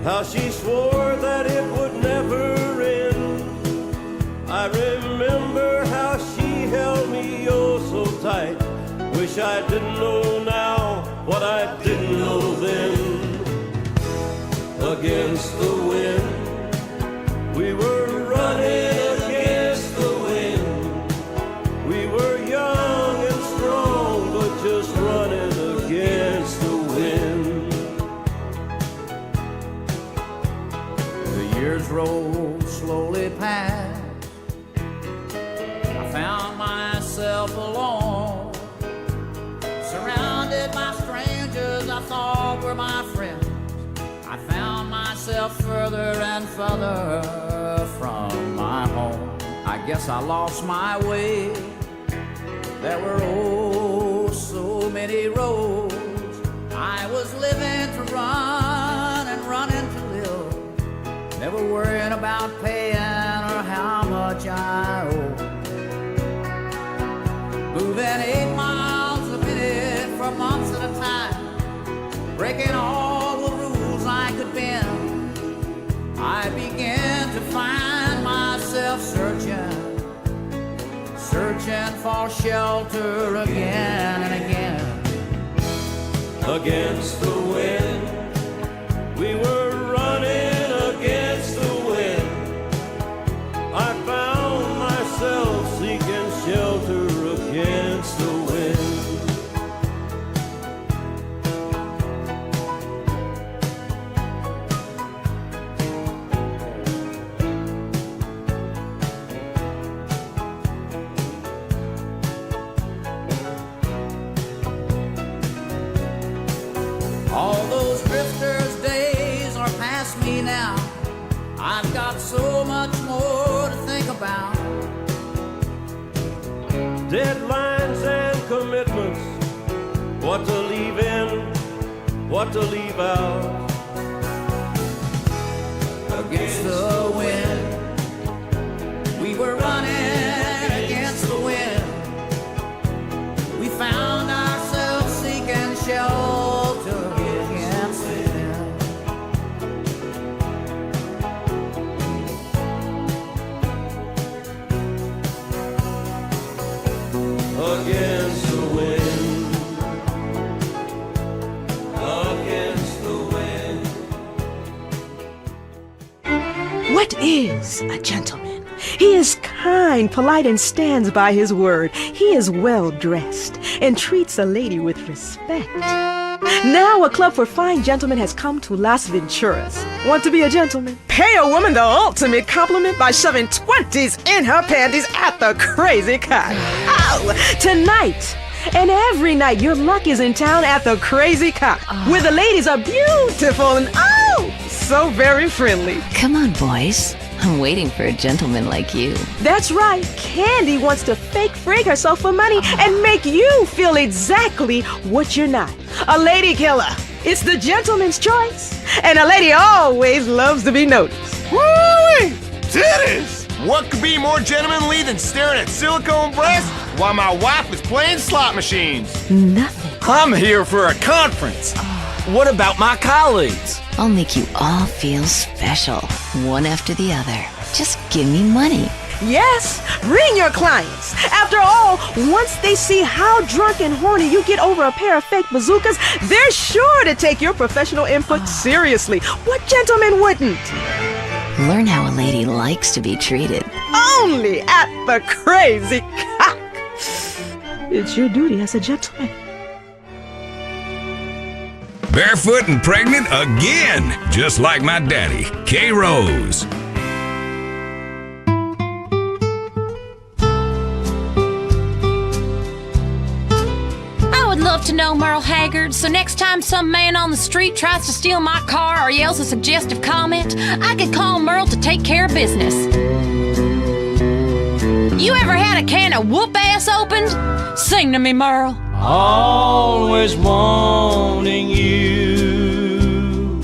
how she swore that it would never end. I remember how she held me oh so tight. Wish I didn't know now what I didn't know then. Against the wind, we were running against the wind. We were young and strong, but just running against the wind. The years rolled slowly past. I found myself alone, surrounded by strangers I thought were my friends. I found myself further and further from my home. I guess I lost my way. There were oh so many roads. I was living to run and running to live, never worrying about paying or how much I owe. Moving 8 miles a minute for months at a time, breaking all the rules I could bend. I began to find myself searching for shelter again and again. Against the wind, we were running against the wind. I found myself seeking shelter against the wind. All those drifters' days are past me now. I've got so much more to think about. Deadlines and commitments, what to leave in, what to leave out. Against the wind, we were running against the wind. We found ourselves seeking shelter against the wind. Against the wind, against the wind. What is a gentleman? He is kind, polite, and stands by his word. He is well dressed and treats a lady with respect. Now a club for fine gentlemen has come to Las Venturas. Want to be a gentleman? Pay a woman the ultimate compliment by shoving 20s in her panties at the Crazy Cock. Oh, tonight and every night your luck is in town at the Crazy Cock, where the ladies are beautiful and oh, so very friendly. Come on, boys. I'm waiting for a gentleman like you. That's right. Candy wants to fake freak herself for money and make you feel exactly what you're not. A lady killer. It's the gentleman's choice. And a lady always loves to be noticed. Woo-wee! Titties! What could be more gentlemanly than staring at silicone breasts while my wife is playing slot machines? Nothing. I'm here for a conference. What about my colleagues? I'll make you all feel special, one after the other. Just give me money. Yes, bring your clients. After all, once they see how drunk and horny you get over a pair of fake bazookas, they're sure to take your professional input seriously. What gentleman wouldn't? Learn how a lady likes to be treated. Only at the Crazy Cock. It's your duty as a gentleman. Barefoot and pregnant again, just like my daddy, K. Rose. I would love to know Merle Haggard, so next time some man on the street tries to steal my car or yells a suggestive comment, I could call Merle to take care of business. You ever had a can of whoop-ass opened? Sing to me, Merle. Always wanting you,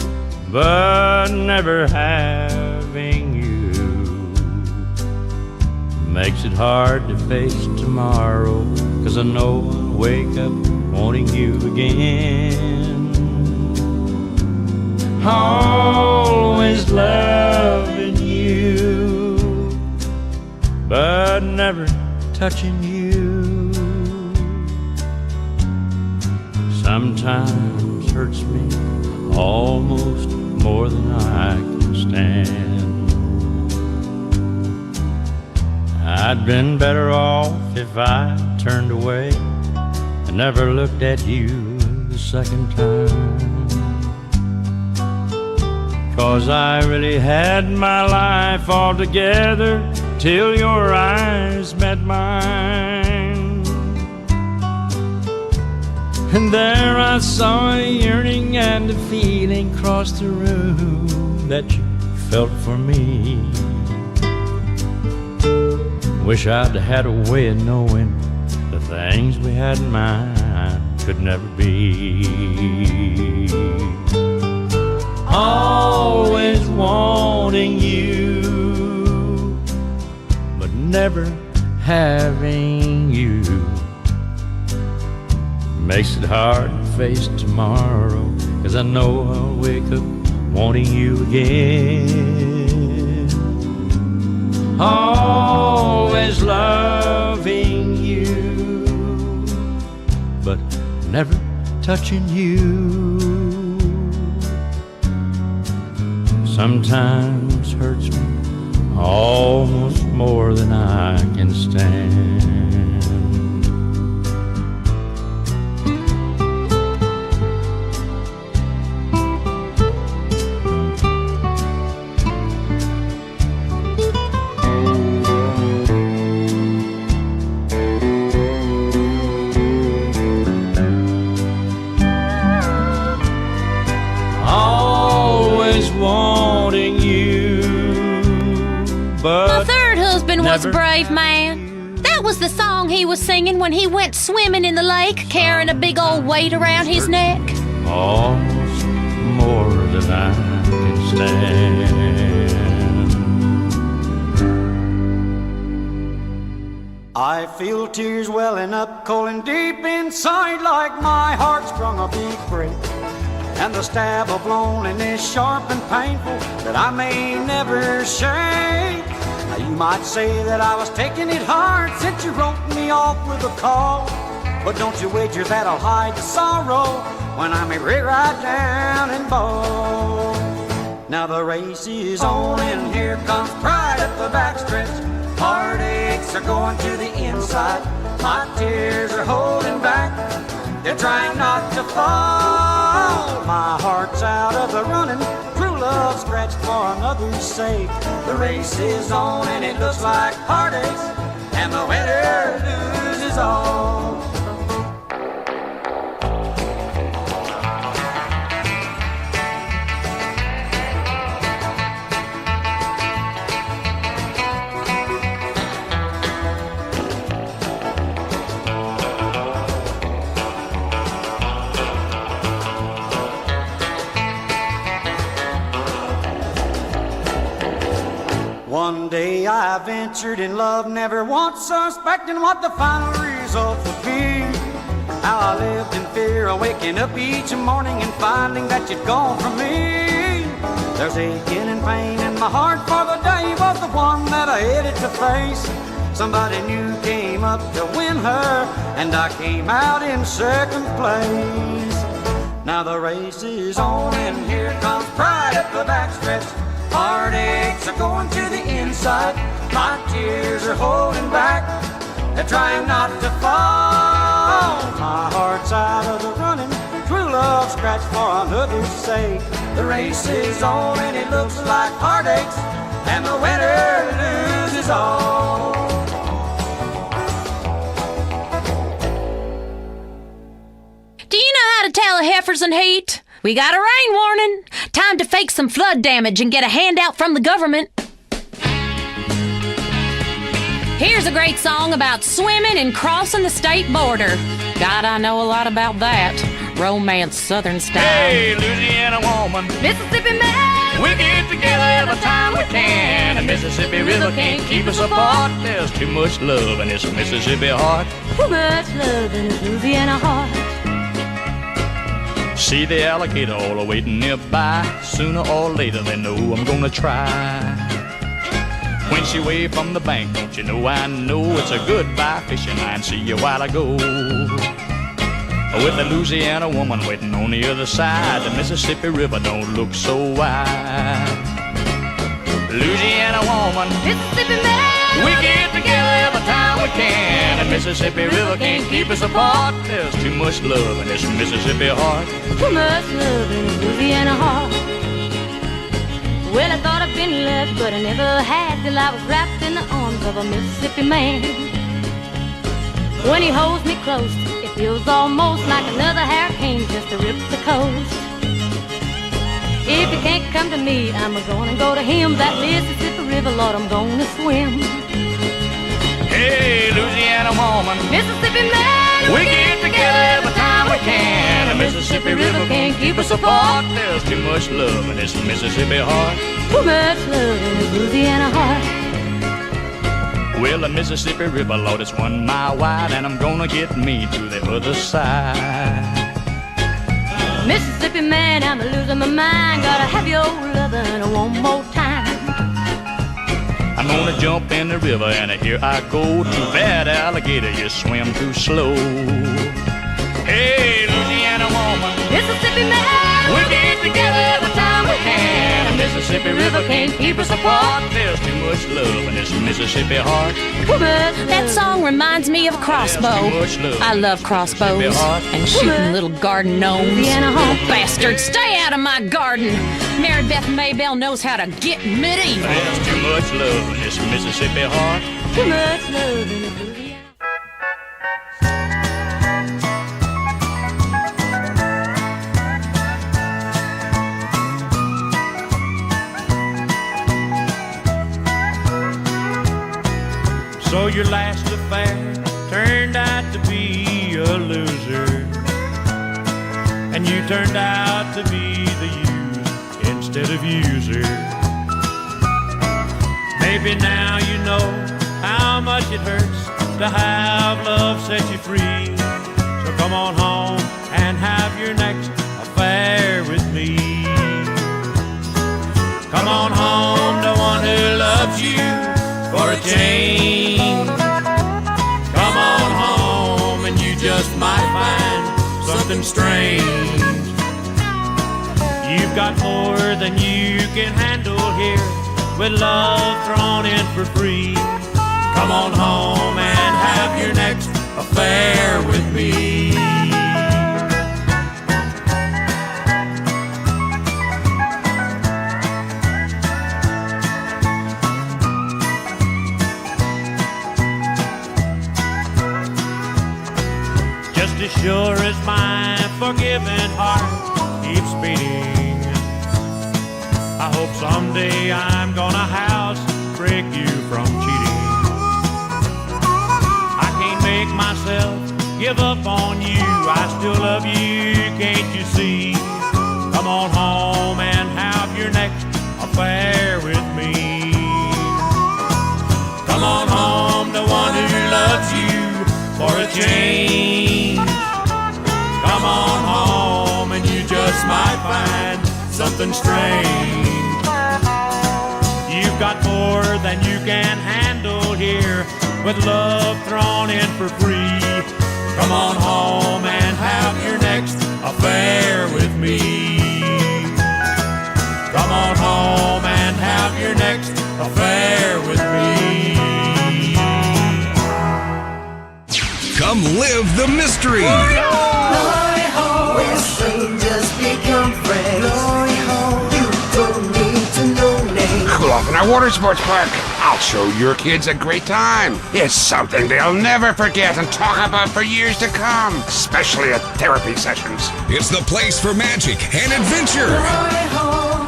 but never having you makes it hard to face tomorrow, 'cause I know I'll wake up wanting you again. Always loving you, but never touching you. Sometimes hurts me almost more than I can stand. I'd been better off if I turned away and never looked at you the second time, 'cause I really had my life all together till your eyes met mine. And there I saw a yearning and a feeling cross the room that you felt for me. Wish I'd had a way of knowing the things we had in mind could never be. Always wanting you, but never having you makes it hard to face tomorrow, 'cause I know I'll wake up wanting you again. Always loving you, but never touching you. Sometimes hurts me almost more than I can stand. My third husband was a brave man. That was the song he was singing when he went swimming in the lake, carrying a big old weight around his neck. Almost more than I can stand. I feel tears welling up cold and deep inside, like my heart sprung a big break, and the stab of loneliness sharp and painful that I may never shake. Now you might say that I was taking it hard since you wrote me off with a call, but don't you wager that I'll hide the sorrow when I'm right down and bald. Now the race is on and here comes pride at the backstretch. Heartaches are going to the inside, my tears are holding back, they're trying not to fall. My heart's out of the running, true love scratched for another's sake. The race is on and it looks like heartaches, and the winner loses all. One day I ventured in love, never once suspecting what the final result would be. How I lived in fear of waking up each morning and finding that you'd gone from me. There's aching and pain in my heart, for the day was the one that I headed to face. Somebody new came up to win her, and I came out in second place. Now the race is on and here comes pride at the backstretch. Heartaches are going to the inside. My tears are holding back. They're trying not to fall. My heart's out of the running. True love scratch for another's sake. The race is on and it looks like heartaches, and the winner loses all. Do you know how to tell a heifer's in heat? We got a rain warning. Time to fake some flood damage and get a handout from the government. Here's a great song about swimming and crossing the state border. God, I know a lot about that. Romance, Southern style. Hey, Louisiana woman, Mississippi man, we get together every time we can. The Mississippi River can't keep us apart. There's too much love in this Mississippi heart. Too much love in this Louisiana heart. See the alligator all waiting nearby. Sooner or later they know I'm gonna try. When she waved from the bank, don't you know I know it's a goodbye fishing line. See you while I go. With the Louisiana woman waiting on the other side, the Mississippi River don't look so wide. Louisiana woman, Mississippi man, we get together every time we can. The Mississippi River can't keep us apart. There's too much love in this Mississippi heart. Too much love in this Louisiana heart. Well, I thought I'd been left, but I never had till I was wrapped in the arms of a Mississippi man. When he holds me close, it feels almost like another hurricane just to rip the coast. If you can't come to me, I'm gonna go to him. That Mississippi River, Lord, I'm gonna swim. Hey, Louisiana woman, Mississippi man, we get together every time we can. The Mississippi River can't keep us apart. There's too much love in this Mississippi heart. Too much love in this Louisiana heart. Well, the Mississippi River, Lord, it's 1 mile wide, and I'm gonna get me to the other side. Mississippi man, I'm losing my mind. Gotta have your lovin' one more time. I'm gonna jump in the river, and here I go. Too bad, alligator, you swim too slow. Hey, Louisiana woman, Mississippi man, we get together every time we can. The Mississippi River can't keep us apart. There's too much love in this Mississippi heart. That song reminds me of Crossbow. I love crossbows and shooting little garden gnomes. Little bastards, stay out of my garden. Mary-Beth Maybell knows how to get medieval. There's too much love in this Mississippi heart. Too much love in the Louisiana. So your last affair turned out to be a loser, and you turned out to be the used instead of user. Maybe now you know how much it hurts to have love set you free. So come on home and have your next affair with me. Come on home to one who loves you for a change. Come on home and you just might find something strange. You've got more than you can handle here, with love thrown in for free. Come on home and have your next affair with me. As sure as my forgiving heart keeps beating, I hope someday I'm gonna house break you from cheating. I can't make myself give up on you. I still love you, can't you see? Come on home and have your next affair with me. Come on home to one who loves you for a change. Come on home and you just might find something strange. You've got more than you can handle here, with love thrown in for free. Come on home and have your next affair with me. Come on home and have history. Glory hole, where strangers become friends. Glory hole, you don't need to know names. Cool off in our water sports park. I'll show your kids a great time. It's something they'll never forget and talk about for years to come, especially at therapy sessions. It's the place for magic and adventure.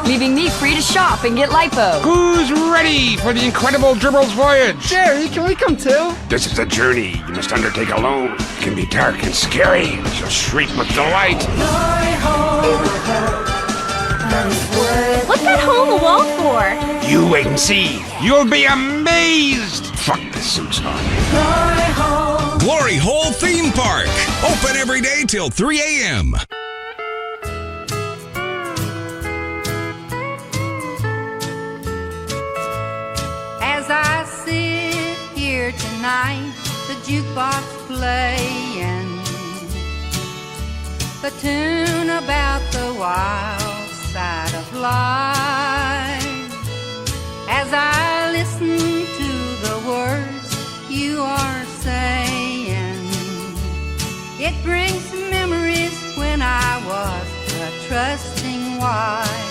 Leaving me free to shop and get lipo. Who's ready for the incredible Dribbles voyage? Jerry, can we come too? This is a journey you must undertake alone. It can be dark and scary, but you'll shriek with delight. What's that hole in the wall for? You wait and see. You'll be amazed. Fuck the suits on. Glory Hole Theme Park. Open every day till 3 a.m. As I sit here tonight, the jukebox playing the tune about the wild side of life. As I listen to the words you are saying, it brings memories when I was a trusting wife.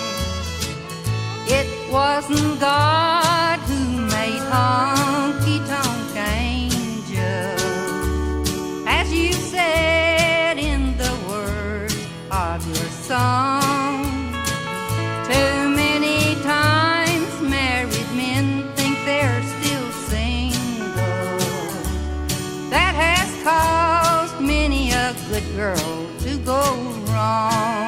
It wasn't God who made honky-tonk angels, as you said in the words of your song. Too many times married men think they're still single. That has caused many a good girl to go wrong.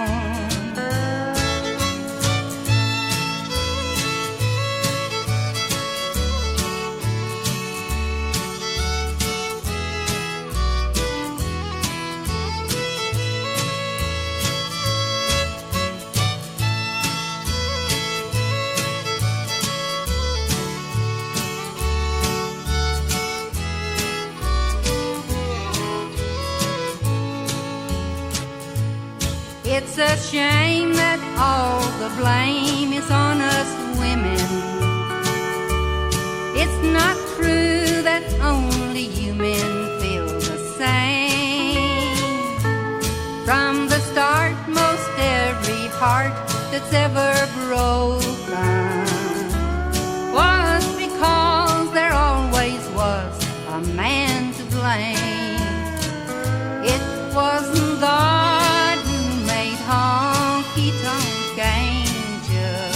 It's a shame that all the blame is on us women. It's not true that only you men feel the same. From the start, most every heart that's ever broken was because there always was a man to blame. It wasn't God honky-tonk angels,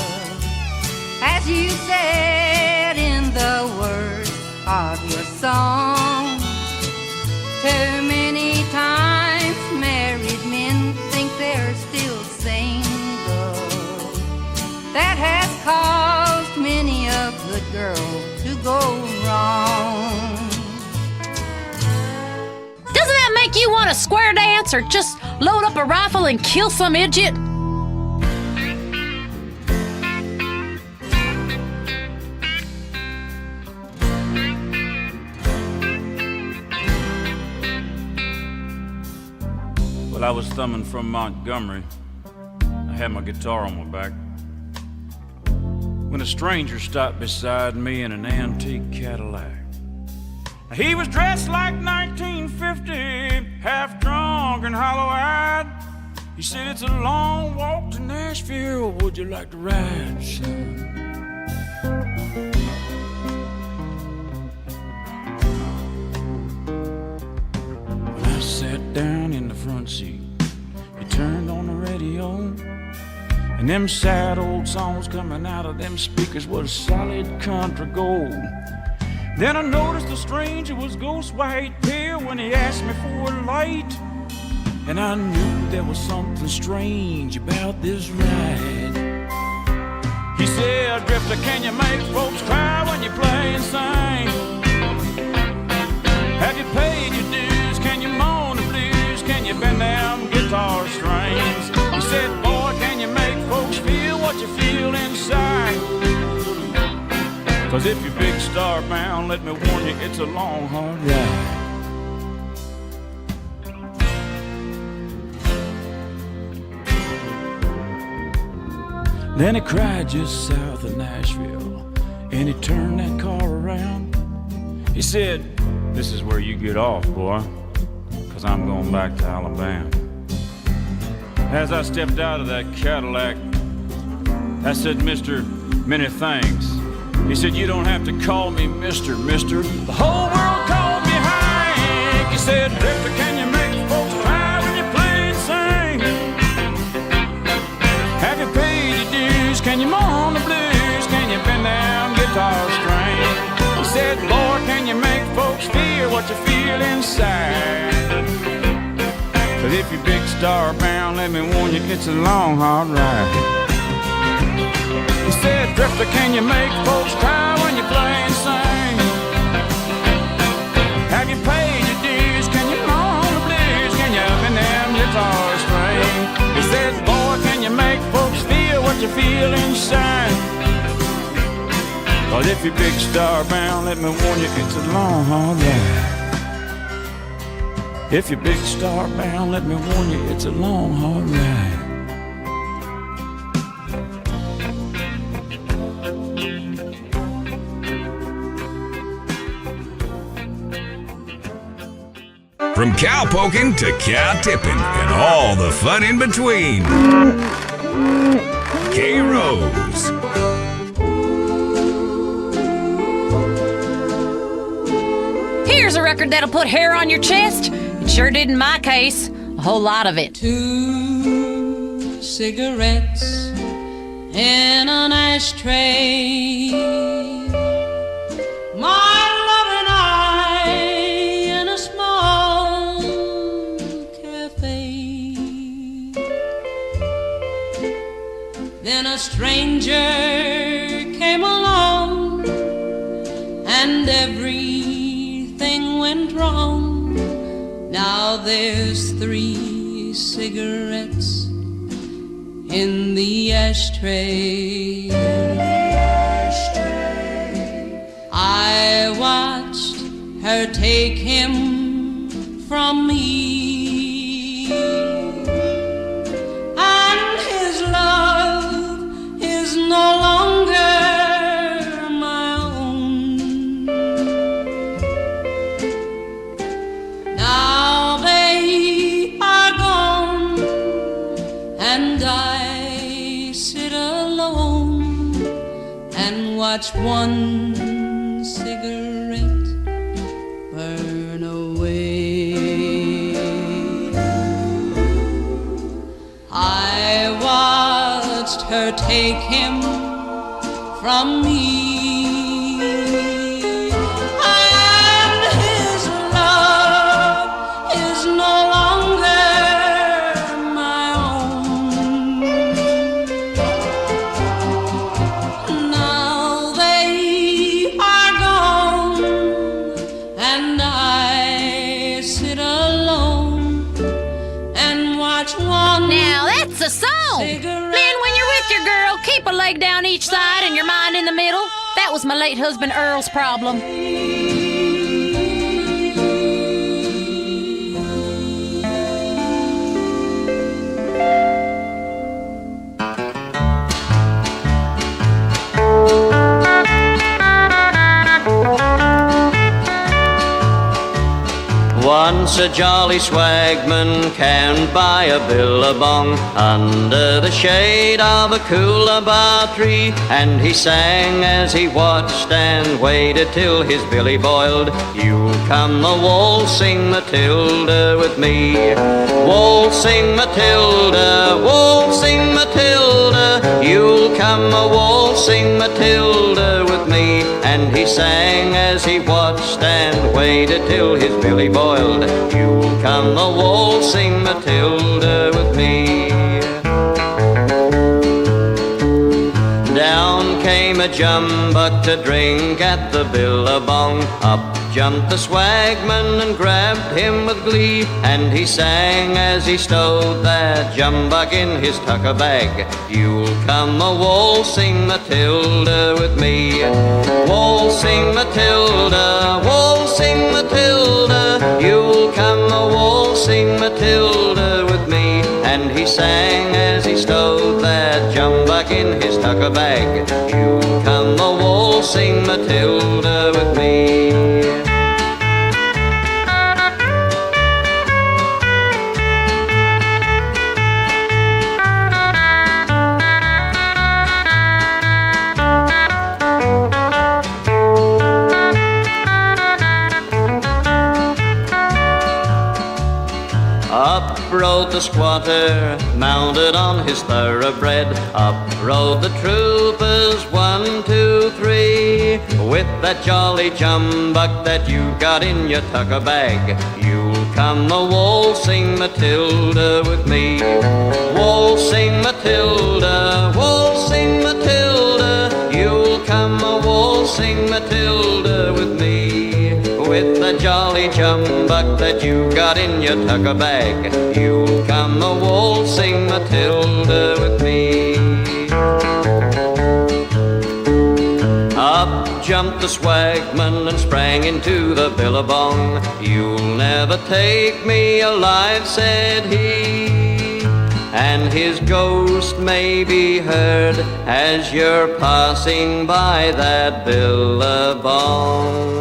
as you said in the words of your song. Too many times married men think they're still single. That has caused many a good girl to go wrong. Doesn't that make you want to square dance or just load up a rifle and kill some idiot? Well, I was thumbing from Montgomery. I had my guitar on my back when a stranger stopped beside me in an antique Cadillac. He was dressed like 1950, half drunk and hollow-eyed. He said, "It's a long walk to Nashville. Would you like to ride, son?" When I sat down in the front seat, he turned on the radio, and them sad old songs coming out of them speakers was solid country gold. Then I noticed the stranger was ghost white pale when he asked me for a light, and I knew there was something strange about this ride. He said, "Drifter, can you make folks cry when you play and sing? Have you paid your dues? Can you moan the blues? Can you bend them guitar strings?" He said, "Boy, can you make folks feel what you feel inside? 'Cause if you're big star bound, let me warn you, it's a long, hard ride." Then he cried just south of Nashville, and he turned that car around. He said, "This is where you get off, boy, 'cause I'm going back to Alabama. As I stepped out of that Cadillac, I said, Mr. Many Things. He said, you don't have to call me Mr. The whole world called me Hank. He said, Drifter, can you make folks cry when you play and sing? Have you paid your dues? Can you mourn the blues? Can you bend down guitar string? He said, Lord, can you make folks feel what you feel inside? But if you're big star bound, let me warn you, it's a long, hard ride. He said, Drifter, can you make folks cry when you play and sing? Have you paid your dues? Can you mourn the blues? Can you bend them guitar string? He said, Lord, can you make folks feel what you feel inside? Well, if you're big star bound, let me warn you, it's a long, hard ride. If you're big star bound, let me warn you, it's a long, hard ride. From cow poking to cow tipping and all the fun in between. K-Rose. Here's a record that'll put hair on your chest. It sure did in my case. A whole lot of it. 2 cigarettes in an ashtray. My love and I in a small cafe. Then a stranger came along and everything went wrong. Now there's 3 cigarettes in the ashtray. I watched her take him from me, and his love is no longer my own. Now they are gone, and I sit alone and watch one cigarette burn away. I watched her take him from me. A song. Lynn, when you're with your girl, keep a leg down each side and your mind in the middle. That was my late husband Earl's problem. Once a jolly swagman can't buy a billabong under the shade of a coolabah tree, and he sang as he watched and waited till his billy boiled. You'll come a waltzing Matilda with me, waltzing Matilda, waltzing Matilda. You'll come a waltzing Matilda with me. And he sang as he watched and waited till his billy boiled. You'll come a waltzing Matilda with me. Down came a jumbuck to drink at the billabong. Up jumped the swagman and grabbed him with glee, and he sang as he stowed that jumbuck in his tucker bag. You'll come a waltzing Matilda with me, waltzing Matilda, waltzing Matilda. You'll come a waltzing Matilda with me. And he sang as he stowed that jumbuck in his tucker bag. You'll come a waltzing Matilda with me. the squatter, mounted on his thoroughbred. Up rode the troopers, 1, 2, 3, with that jolly jumbuck that you got in your tucker bag. You'll come a waltzing Matilda with me. Waltzing Matilda, waltzing Matilda, you'll come a waltzing Matilda with me. With the jolly jumbuck that you got in your tucker bag, you'll come a waltzing Matilda with me. Up jumped the swagman and sprang into the billabong. You'll never take me alive, said he, and his ghost may be heard as you're passing by that billabong.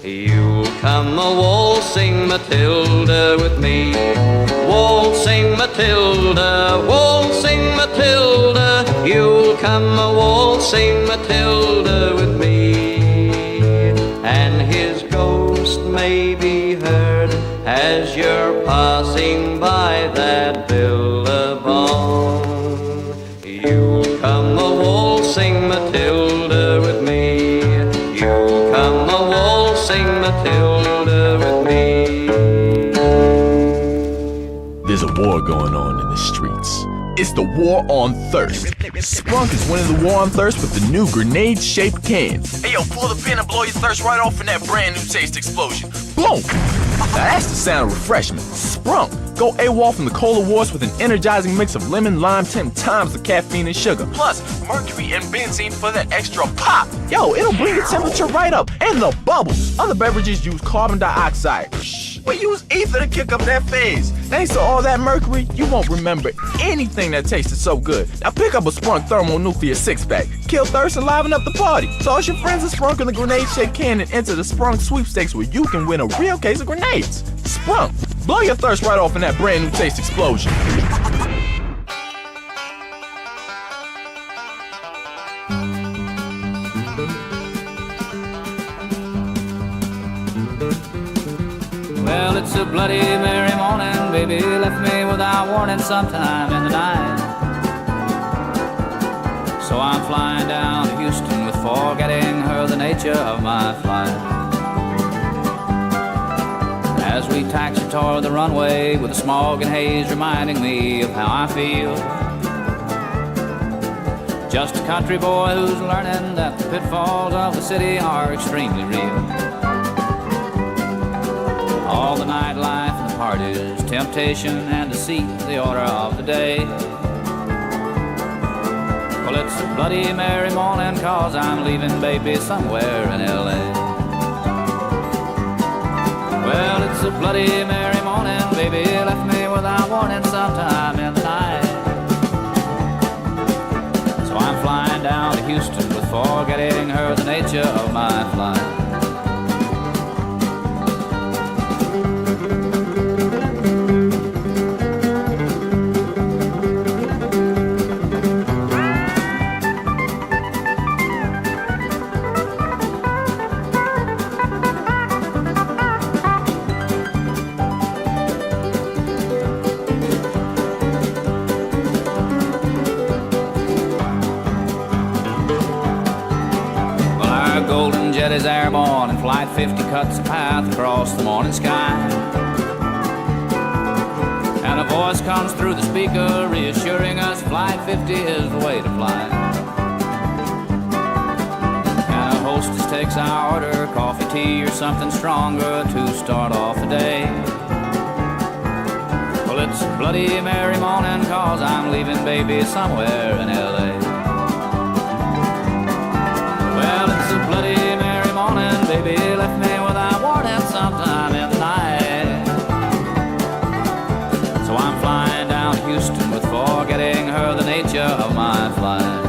You'll come a waltzing Matilda with me. Waltzing Matilda, waltzing Matilda, you'll come a waltzing Matilda with me. And his ghost may be heard as you're passing by that billabong. You'll come a waltzing Matilda with me. You'll come a waltzing Matilda with me. There's a war going on in the streets. It's the war on thirst. Sprunk is winning the war on thirst with the new grenade-shaped cans. Hey yo, pull the pin and blow your thirst right off in that brand new taste explosion. Boom! Now that's the sound of refreshment. Sprunk. Go AWOL from the Cola Wars with an energizing mix of lemon, lime, 10 times the caffeine and sugar. Plus, mercury and benzene for that extra pop. Yo, it'll bring the temperature right up and the bubbles. Other beverages use carbon dioxide. We use ether to kick up that phase. Thanks to all that mercury, you won't remember anything that tasted so good. Now pick up a Sprunk thermonuclear 6-pack. Kill thirst and liven up the party. Toss your friends a Sprunk in the grenade-shaped can and enter the Sprunk sweepstakes where you can win a real case of grenades. Sprunk. Blow your thirst right off in that brand new taste explosion. Well, it's a bloody merry morning. Baby left me without warning sometime in the night. So I'm flying down to Houston with forgetting her the nature of my flight. As we taxi toward the runway with the smog and haze reminding me of how I feel. Just a country boy who's learning that the pitfalls of the city are extremely real. All the nightlife and the parties, temptation and deceit, the order of the day. Well, it's a bloody merry morning 'cause I'm leaving baby somewhere in L.A. Well, it's a bloody merry morning. Baby left me without warning sometime in the night. So I'm flying down to Houston with forgetting her the nature of my flight. Is airborne and Flight 50 cuts a path across the morning sky. And a voice comes through the speaker reassuring us Flight 50 is the way to fly. And a hostess takes our order, coffee, tea, or something stronger to start off the day. Well, it's a bloody merry morning 'cause I'm leaving baby somewhere in L.A. Well, it's a bloody merry morning. Baby left me without warning sometime in the night. So I'm flying down to Houston with forgetting her the nature of my flight.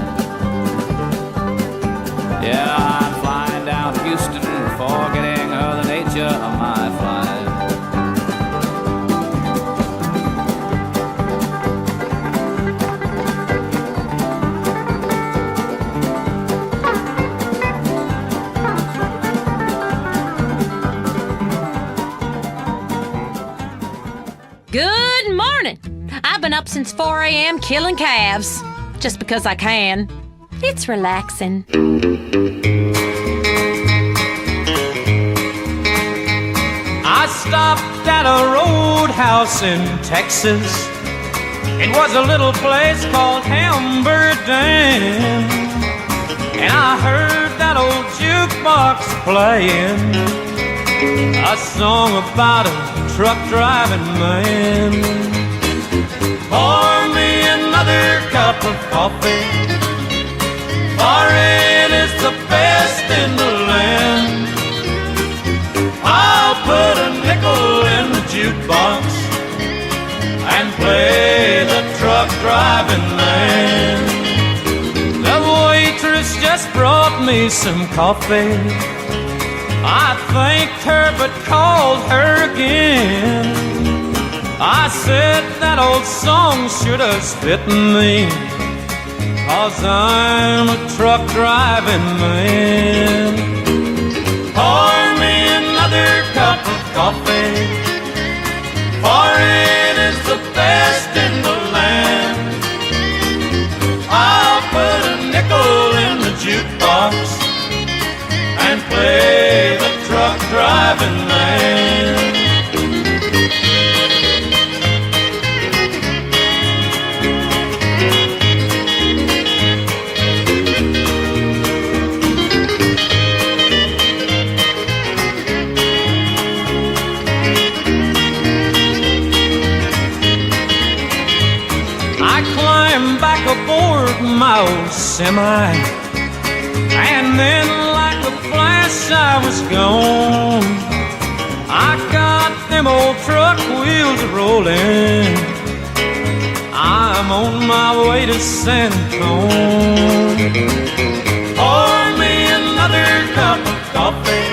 Yeah, I'm flying down to Houston with forgetting her the nature of my flight. Good morning. I've been up since 4 a.m. killing calves, just because I can. It's relaxing. I stopped at a roadhouse in Texas. It was a little place called Hamburg Dan, and I heard that old jukebox playing a song about a truck driving man. Pour me another cup of coffee, for it is the best in the land. I'll put a nickel in the jukebox and play the truck driving man. The waitress just brought me some coffee. I thanked her but called her again. I said that old song should have fit me, 'cause I'm a truck driving man. Pour me another cup of coffee, for it is the best in the land. I'll put a nickel in the jukebox and play the truck driving man. Back aboard my old semi, and then like a flash I was gone. I got them old truck wheels rolling. I'm on my way to San Antonio. Pour me another cup of coffee,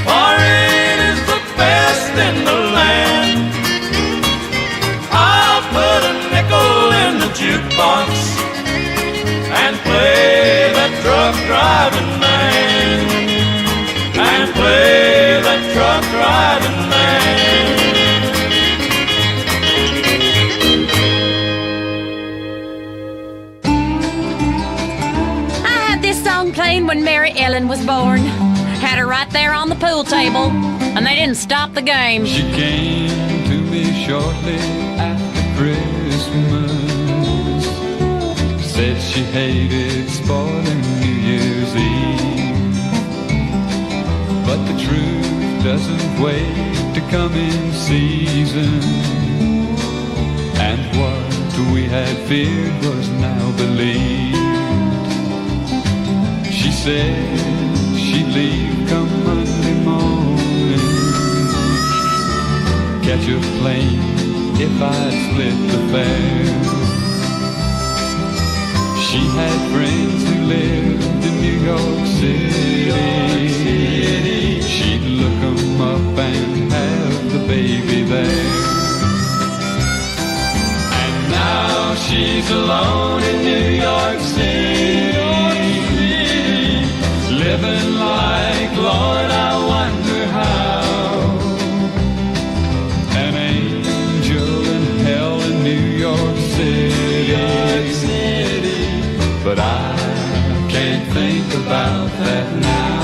for it is the best in the land. I'll put a nickel in the jukebox and play the truck driving man, and play the truck driving man. I had this song playing when Mary Ellen was born. Had her right there on the pool table, and they didn't stop the game. She came to me shortly after Christmas, said she hated spoiling New Year's Eve, but the truth doesn't wait to come in season, and what we had feared was now believed. She said she'd leave come Monday morning, catch a plane if I'd split the fare. She had friends who lived in New York City. She'd look 'em up and have the baby there. And now she's alone in New York City, living like, Lord, I wonder how. An angel in hell in New York City. But I can't think about that now.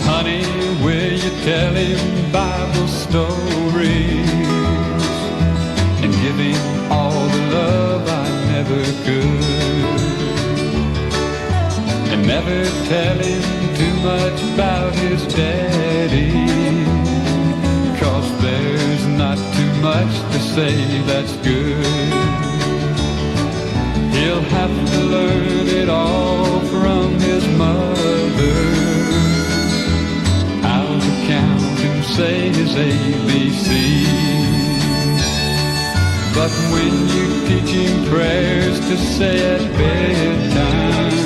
Honey, will you tell him Bible stories and give him all the love I never could, and never tell him too much about his daddy, 'cause there's not too much to say that's good. He'll have to learn it all from his mother, how to count and say his ABCs. But when you teach him prayers to say at bedtime,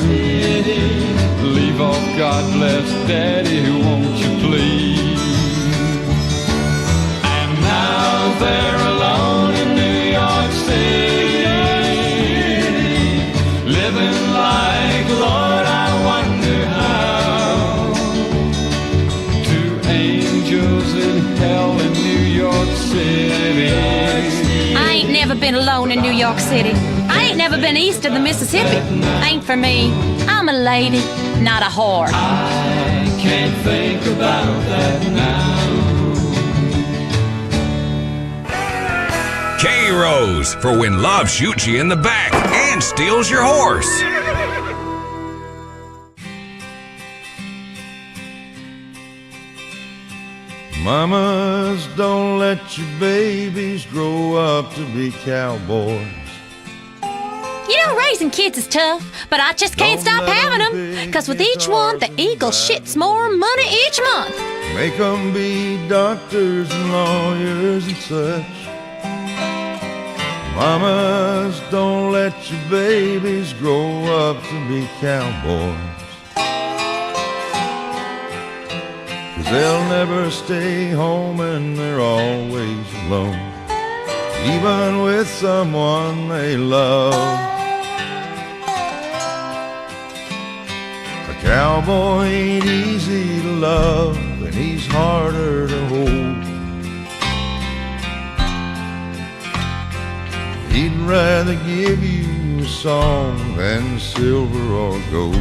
leave off God bless Daddy, won't you please? Now they're alone in New York City, living like, Lord, I wonder how. Two angels City. I ain't never been alone in New York City. I ain't never been east of the Mississippi. Ain't for me. I'm a lady, not a whore. I can't think about that now. K-Rose for when love shoots you in the back and steals your horse. Mamas, don't let your babies grow up to be cowboys. You know, raising kids is tough, but I just can't stop having them. Cause with each one, the eagle shits more money each month. Make them be doctors and lawyers and such. Mamas, don't let your babies grow up to be cowboys. Cause they'll never stay home and they're always alone, even with someone they love. A cowboy ain't easy to love, and he's harder to hold. He'd rather give you a song than silver or gold.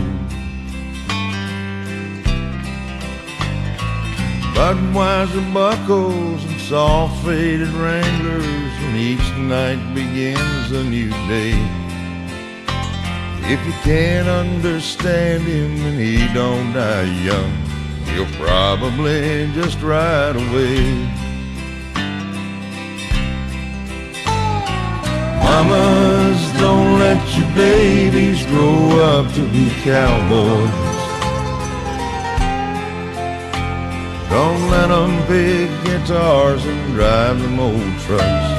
Budweiser buckles and soft faded Wranglers, and each night begins a new day. If you can't understand him and he don't die young, he'll probably just ride away. Mamas, don't let your babies grow up to be cowboys. Don't let them pick guitars and drive them old trucks.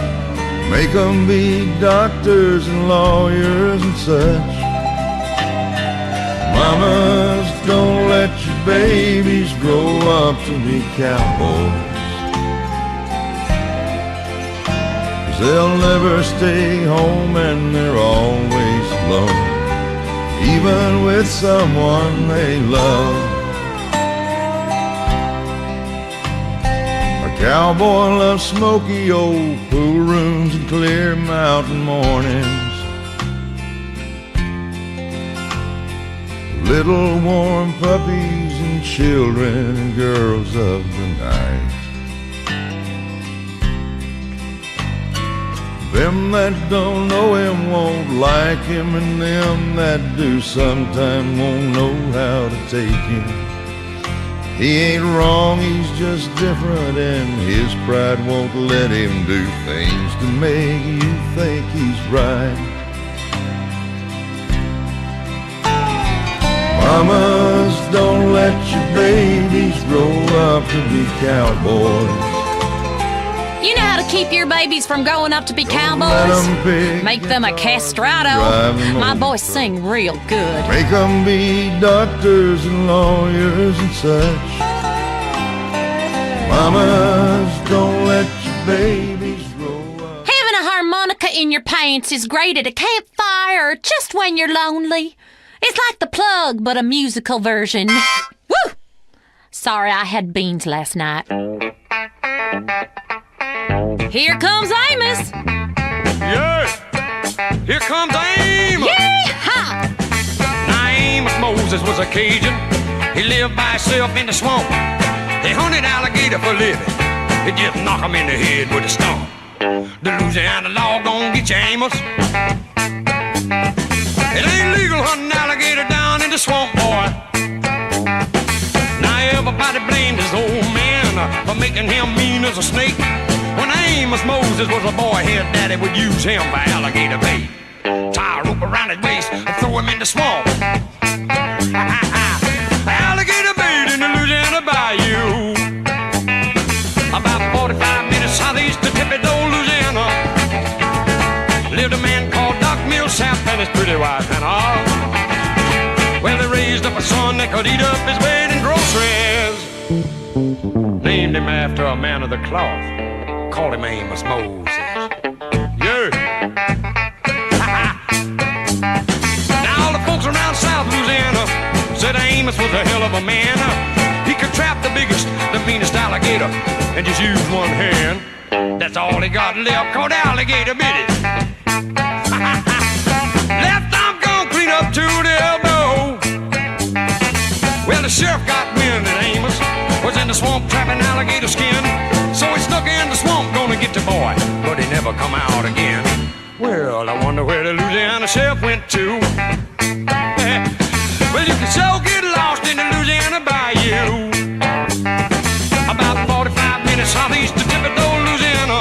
Make them be doctors and lawyers and such. Mamas, don't let your babies grow up to be cowboys. Cause they'll never stay home and they're always alone, even with someone they love. A cowboy loves smoky old pool rooms and clear mountain mornings. Little warm puppies and children and girls of the night. Them that don't know him won't like him, and them that do sometime won't know how to take him. He ain't wrong, he's just different, and his pride won't let him do things to make you think he's right. Mamas, don't let your babies grow up to be cowboys. You know how to keep your babies from growing up to be cowboys? Make them a castrato. My boys sing real good. Make them be doctors and lawyers and such. Mamas, don't let your babies grow up. Having a harmonica in your pants is great at a campfire or just when you're lonely. It's like The Plug, but a musical version. Woo! Sorry, I had beans last night. Here comes Amos. Yeah, here comes Amos. Yee-haw! Now Amos Moses was a Cajun. He lived by himself in the swamp. They hunted alligator for a living. They just knock him in the head with a stump. The Louisiana law gon' get you, Amos. It ain't legal hunting alligator down in the swamp, boy. Now everybody blamed his old man for making him mean as a snake. When Amos Moses was a boy, his daddy would use him for alligator bait. Tie a rope around his waist and throw him in the swamp. Alligator bait in the Louisiana bayou. About 45 minutes southeast of Tippy-Toe, Louisiana, lived a man called Doc Millsap and his pretty wife Hannah. Well, they raised up a son that could eat up his weight in groceries. Named him after a man of the cloth. Called him Amos Moses. Yeah. Now all the folks around South Louisiana said Amos was a hell of a man. He could trap the biggest, the meanest alligator and just use one hand. That's all he got left, called alligator bitty. Left arm gone clean up to the elbow. Well, the sheriff got wind that Amos was in the swamp trapping alligator skin. So he snuck in the swamp, gonna get the boy, but he never come out again. Well, I wonder where the Louisiana sheriff went to. Well, you can so get lost in the Louisiana bayou. About 45 minutes southeast of Thibodaux, Louisiana.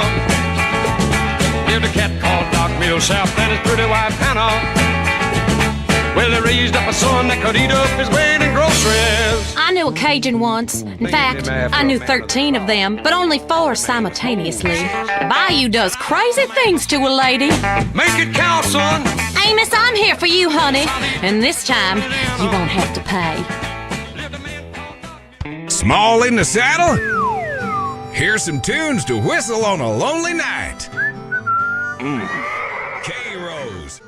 Lived a cat called Doc Mills South and his pretty wife Hannah. Well, they raised up a son that could eat up his weight in groceries. I knew a Cajun once. In fact, I knew 13 of them, but only 4 simultaneously. The bayou does crazy things to a lady. Make it count, son. Amos, I'm here for you, honey. And this time, you won't have to pay. Small in the saddle? Here's some tunes to whistle on a lonely night. K-Rose.